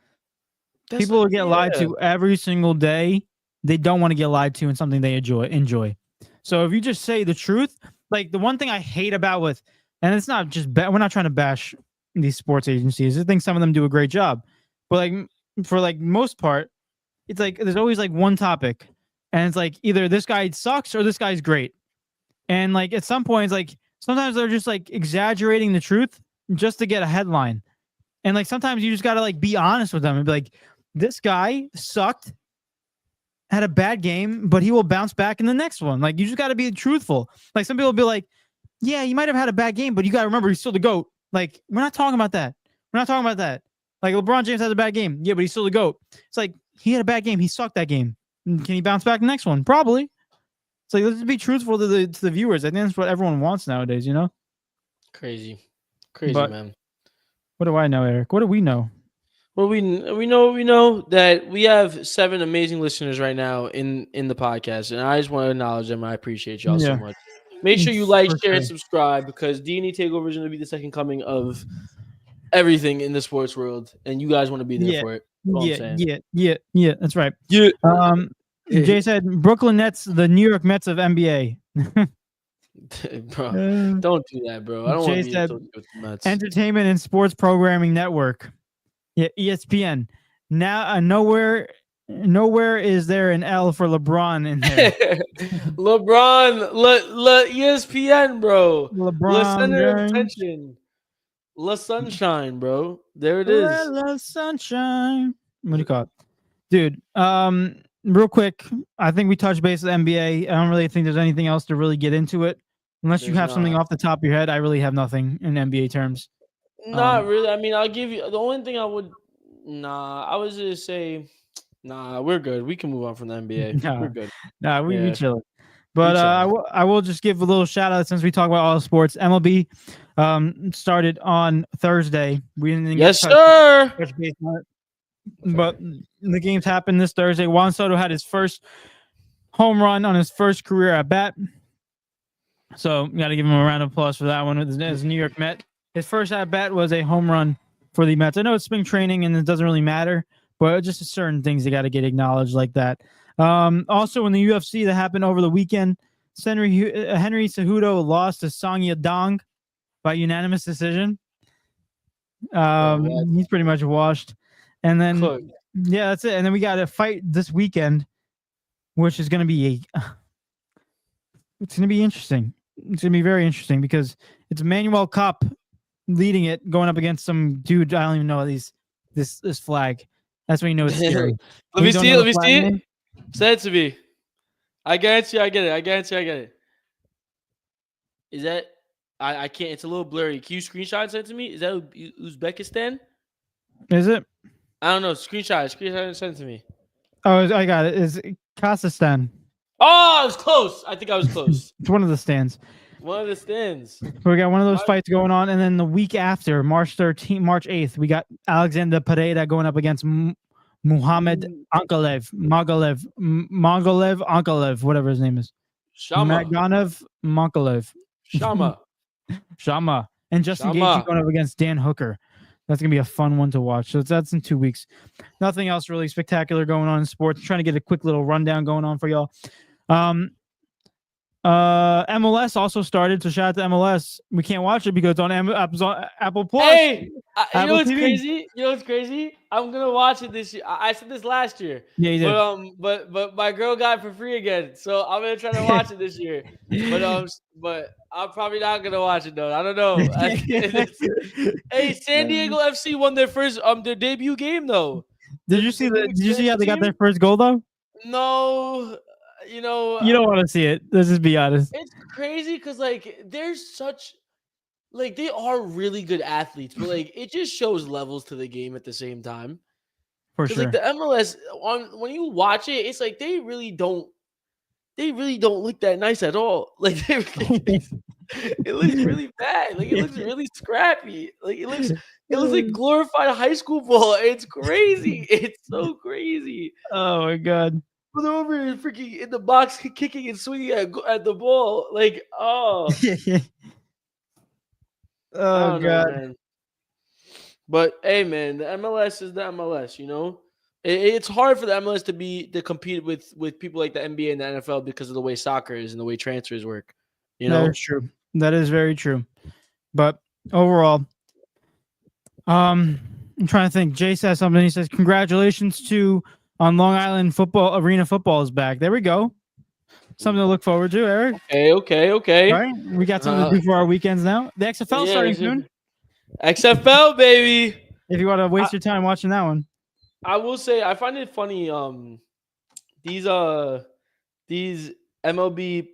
People will get lied to every single day. They don't want to get lied to in something they enjoy. So if you just say the truth, like the one thing I hate about and it's not just we're not trying to bash these sports agencies. I think some of them do a great job, but like for like most part, it's like there's always like one topic, and it's like either this guy sucks or this guy's great. And like at some point, it's like sometimes they're just like exaggerating the truth just to get a headline. And like sometimes you just gotta like be honest with them and be like, this guy sucked, had a bad game, but he will bounce back in the next one. Like you just gotta be truthful. Like some people will be like, yeah, you might have had a bad game, but you gotta remember he's still the GOAT. Like we're not talking about that. We're not talking about that. Like LeBron James has a bad game. Yeah, but he's still the GOAT. It's like he had a bad game. He sucked that game. Can he bounce back the next one? Probably. It's like, let's be truthful to the viewers. I think that's what everyone wants nowadays, you know? Crazy, man. What do I know, Eric? What do we know? Well, we know that we have 7 amazing listeners right now in the podcast, and I just want to acknowledge them. I appreciate y'all so much. Make sure you like, share, and subscribe, because D&E Takeover is going to be the second coming of everything in the sports world, and you guys want to be there for it. Yeah. That's right. Yeah. Jay said Brooklyn Nets, the New York Mets of NBA. Bro, don't do that, bro. I don't want to be associated with the Mets. Entertainment and Sports Programming Network. Yeah, ESPN. Now, nowhere is there an L for LeBron in there. LeBron, ESPN, bro. LeBron, center of attention. La Sunshine, bro. There it is. La Sunshine. What do you call it, dude? Real quick, I think we touched base with NBA. I don't really think there's anything else to really get into it, unless you have something off the top of your head. I really have nothing in NBA terms. Not really. I mean, I'll give you the only thing I would. I was gonna say, we're good. We can move on from the NBA. We're good. We chill. But I will just give a little shout out since we talk about all the sports. MLB started on Thursday. We didn't get sir. Touch base on it. But the games happened this Thursday. Juan Soto had his first home run on his first career at bat. So got to give him a round of applause for that one as a New York Met. His first at bat was a home run for the Mets. I know it's spring training and it doesn't really matter, but just certain things they got to get acknowledged like that. Also in the UFC that happened over the weekend, Henry Cejudo lost to Song Yadong by unanimous decision. He's pretty much washed. And then, that's it. And then we got a fight this weekend, which is going to be it's going to be interesting. It's going to be very interesting because it's Manuel Kopp leading it, going up against some dude. I don't even know this flag. That's when you know it's scary. Let me see it. Say it to me. I guarantee I get it. Is that I can't? It's a little blurry. Can you screenshot and send it to me? Is that Uzbekistan? Is it? I don't know. Screenshot and send it to me. Oh, I got it. It's Kazakhstan. Oh, I was close. I think I was close. It's one of the stands. One of the stands. We got one of those fights going on, and then the week after, March 8th, we got Alexander Pereira going up against Muhammad Ankalaev, whatever his name is. Magomedov Monkalev. Shama. And Justin Gaethje going up against Dan Hooker. That's gonna be a fun one to watch. So that's in 2 weeks. Nothing else really spectacular going on in sports. I'm trying to get a quick little rundown going on for y'all. MLS also started. So shout out to MLS. We can't watch it because it's on Apple Plus. Hey, you Apple know what's TV. crazy? You know what's crazy? I'm gonna watch it this year. I said this last year. Yeah, you did. But my girl got it for free again, so I'm gonna try to watch it this year. But I'm probably not gonna watch it though. I don't know. Hey, San Diego FC won their first their debut game though. Did you see the Did you see how they got team? their first goal though? No, You don't want to see it. Let's just be honest. it's crazy because like there's such like they are really good athletes, but like it just shows levels to the game at the same time. For Because sure. like the MLS when you watch it, it's like they really don't look that nice at all. Like it looks really bad. Like it looks really scrappy. Like it looks like glorified high school ball. It's crazy. It's so crazy. Oh my god. But they're over here freaking in the box, kicking and swinging at the ball. Like, oh, I Oh don't know, god. man. But hey, man, the MLS is the MLS. You know, it's hard for the MLS to compete with people like the NBA and the NFL because of the way soccer is and the way transfers work. You know, That is true. That is very true. But overall, I'm trying to think. Jay says something. He says, "Congratulations to on Long Island football arena football is back." There we go. Something to look forward to, Eric. Okay. All right, we got something to do for our weekends now. The XFL starting soon. XFL, baby. If you want to waste your time watching that one, I will say I find it funny. These MLB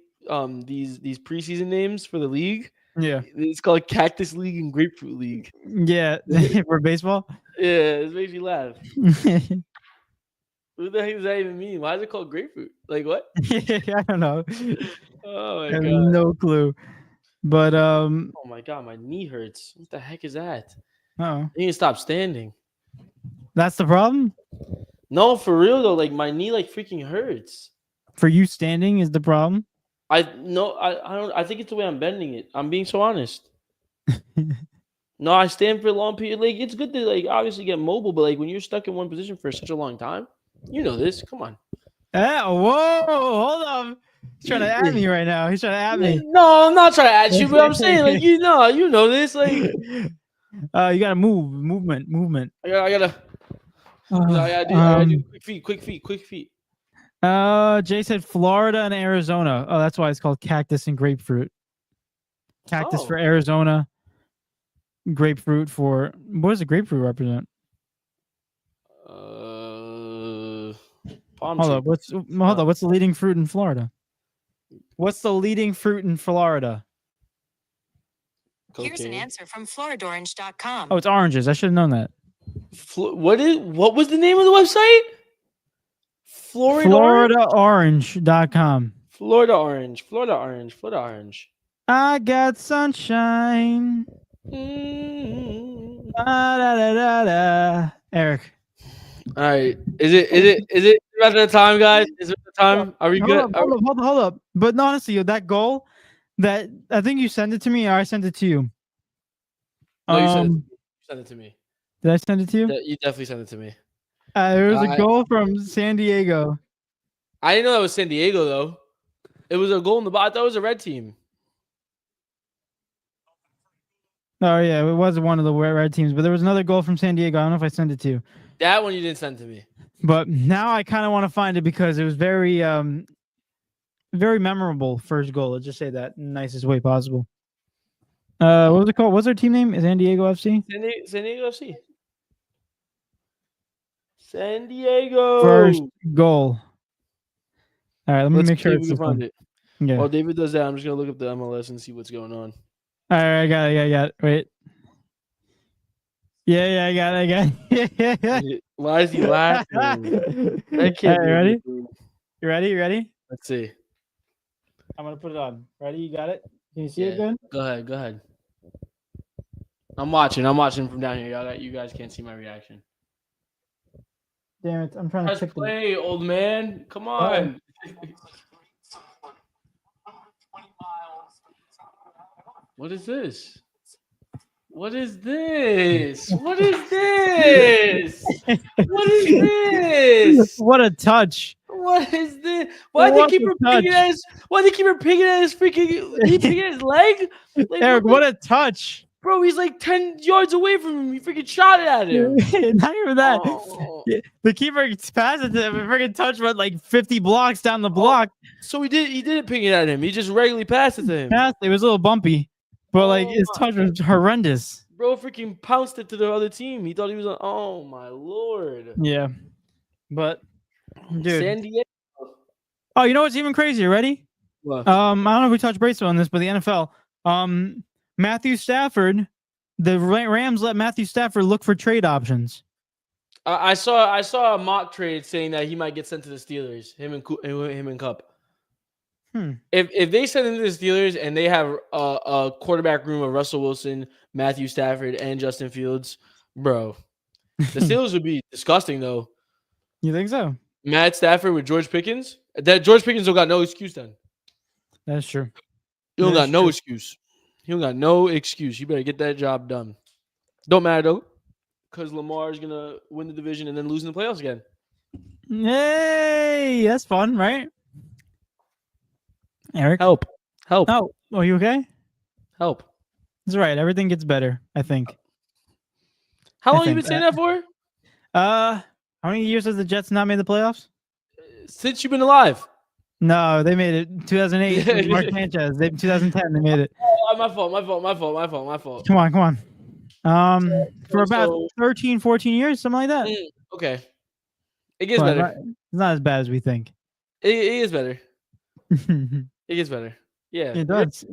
these preseason names for the league. yeah, It's called Cactus League and Grapefruit League. yeah, for baseball. Yeah, it makes me laugh. What the heck does that even mean? Why is it called grapefruit? Like what? I don't know. Oh my I have god. no clue. But Oh my god, my knee hurts. What the heck is that? oh, I need to stop standing. that's the problem. No, for real though. Like my knee like freaking hurts. For you, standing is the problem. I don't. I think it's the way I'm bending it. I'm being so honest. No, I stand for a long period. Like it's good to like obviously get mobile, but like when you're stuck in one position for such a long time, you know this. Come on. Whoa, hold on. He's trying to add me right now. He's trying to add me. No, I'm not trying to add you, but I'm saying like you know this. Like you gotta movement. I gotta do quick feet. Jay said Florida and Arizona. Oh, that's why it's called cactus and grapefruit. Cactus for Arizona. Grapefruit for what does the grapefruit represent? Palm Hold tree. up. What's the leading fruit in Florida? What's the leading fruit in Florida? Here's an answer from FloridOrange.com. Oh, it's oranges. I should have known that. What was the name of the website? FloridaOrange.com. Florida Orange. I got sunshine. Mm. Eric. All right. Is it about the time, guys? Is it the time? Are we good? Hold up. But no, honestly, that goal that I think you sent it to me or I sent it to you. No, you sent it to me. Did I send it to you? Yeah, you definitely sent it to me. There was a goal from San Diego. I didn't know that was San Diego though. It was a goal in the bottom. I thought it was a red team. Oh yeah, it was one of the red teams, but there was another goal from San Diego. I don't know if I sent it to you. That one you didn't send to me. But now I kind of want to find it because it was very very memorable first goal. Let's just say that in the nicest way possible. What was it called? What's their team name? San Diego FC? San Diego FC. San Diego. First goal. All right, let me make sure see if it's we this can one. find it. Yeah. While David does that, I'm just gonna look up the MLS and see what's going on. All right, I got it. Wait. Yeah, I got it. Why is he laughing? I can't. All right, ready? You ready? Let's see. I'm gonna put it on. Ready? You got it? Can you see it good? Go ahead. I'm watching from down here. You guys can't see my reaction. Damn it! I'm trying to Press check play, old man. Come on. Oh. What is this? What is this? What is this? What is this? What a touch! What is this? Why they What keep a repeating touch. at his? Why they keep repeating at his freaking? He picking at his leg? Like, Eric, what a touch! bro, he's like 10 yards away from him. He freaking shot it at him. Not even that. Oh. The keeper passed it to him and freaking touch went like 50 blocks down the block. So he didn't ping it at him. He just regularly passed it to him. It was a little bumpy, but like his touch was horrendous. Bro freaking pounced it to the other team. He thought he was on. Oh my lord. Yeah, but dude. San Diego. Oh, you know what's even crazier? Ready? What? I don't know if we touched base on this, but the NFL. Matthew Stafford. The Rams let Matthew Stafford look for trade options. I saw a mock trade saying that he might get sent to the Steelers. Him and Cup. If they send him to the Steelers and they have a quarterback room of Russell Wilson, Matthew Stafford, and Justin Fields, bro, the Steelers would be disgusting though. You think so? Matt Stafford with George Pickens. That George Pickens don't got no excuse then. That's true. He don't got no excuse. He don't got no excuse. You better get that job done. Don't matter though, because Lamar is gonna win the division and then lose in the playoffs again. Hey, that's fun, right? Eric, Help. Oh, are you okay? Help. That's right. Everything gets better, I think. How long you been saying that for? How many years has the Jets not made the playoffs? Since you've been alive. No, they made it 2008. with Mark Sanchez. 2010, they made it. Oh, my fault. Come on. For about 13, 14 years, something like that. Okay. It gets better. It's not as bad as we think. It is better. It gets better. Yeah. It does.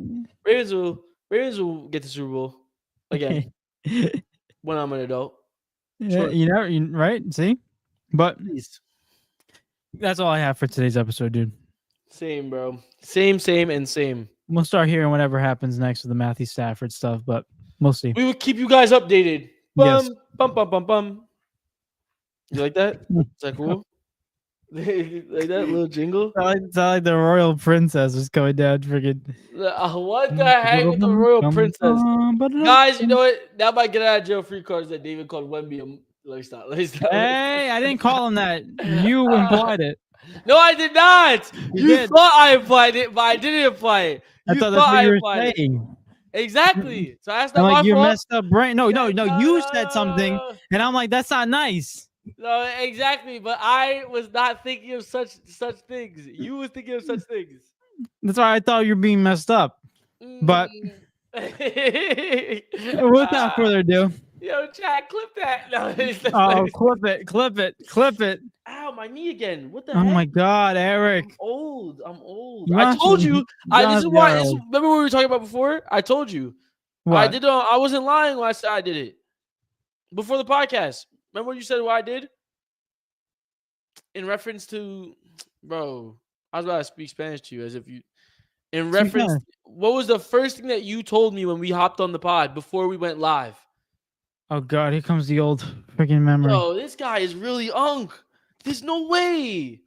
Ravens will get the Super Bowl again when I'm an adult. Yeah, Sure. right? See? But Please. that's all I have for today's episode, dude. Same, bro. Same. We'll start hearing whatever happens next with the Matthew Stafford stuff, but we'll see. We will keep you guys updated. Yes. Bum. You like that? Is that cool? Like that little jingle? It's not like the royal princess is going down freaking. What the heck with the royal princess? Guys, you know what? That might get out of jail free cards that David called Wemby. Let me stop. Hey, I didn't call him that. You implied it. No, I did not. You did. thought I implied it, but I didn't imply it. I thought that's what you were saying. Exactly. So that's I'm not like, my you fault. messed up brain. No, you said something, and I'm like, that's not nice. No, exactly. But I was not thinking of such things. You was thinking of such things. That's why I thought you were being messed up. But without further ado. Yo, Chad, clip that. No, Oh, clip it. Ow, my knee again. What the Oh heck? my God, Eric. I'm old. You I must told be- you. you This must is be why. old. Remember what we were talking about before? I told you. What? I wasn't lying when I said I did it. Before the podcast. Remember what you said what I did? In reference to, bro, I was about to speak Spanish to you as if you, in reference, what was the first thing that you told me when we hopped on the pod before we went live? Oh God, here comes the old freaking memory. Yo, this guy is really unk. There's no way.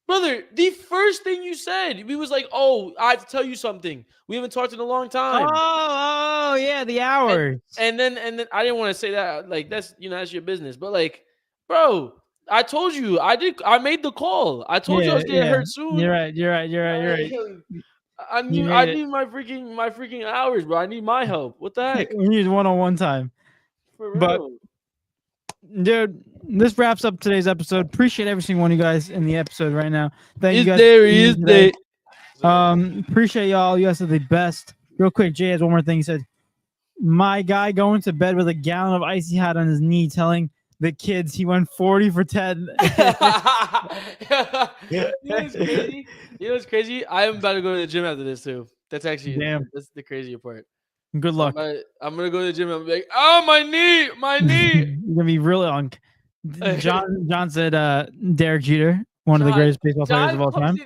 Brother, the first thing you said, we was like, oh, I have to tell you something. We haven't talked in a long time. Oh, yeah, the hours. And then I didn't want to say that. Like, that's your business. But like, bro, I told you, I made the call. I told you I was getting hurt soon. You're right. I need my freaking hours, bro. I need my help. What the heck? We need one-on-one time. For real. But dude, this wraps up today's episode. Appreciate every single one of you guys in the episode right now. Thank you guys. Is there. Appreciate y'all. You guys are the best. Real quick, Jay has one more thing. He said, my guy going to bed with a gallon of icy hot on his knee, telling the kids he went 40 for 10. You know what's crazy? I am about to go to the gym after this too. That's actually that's the crazier part. Good luck. I'm gonna go to the gym and be like, oh, my knee. You're gonna be really on. John said Derek Jeter, one of the greatest baseball players of all time.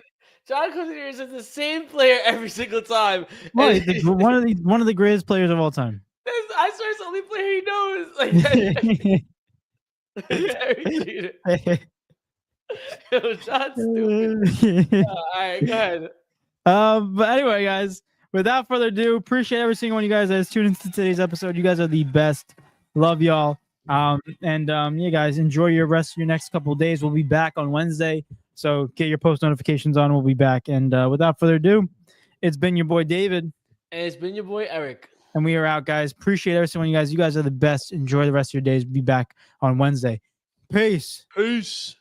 John comes in here and says the same player every single time. Well, one of the greatest players of all time. I swear it's the only player he knows. Like Derek Jeter. Yo, John's stupid. All right, go ahead. But anyway, guys, Without further ado, appreciate every single one of you guys that has tuned into today's episode. You guys are the best. Love y'all. Yeah, guys, enjoy your rest of your next couple of days. We'll be back on Wednesday, so get your post notifications on. We'll be back. And without further ado, it's been your boy David. And it's been your boy Eric. And we are out, guys. Appreciate every single one of you guys. You guys are the best. Enjoy the rest of your days. Be back on Wednesday. Peace. Peace.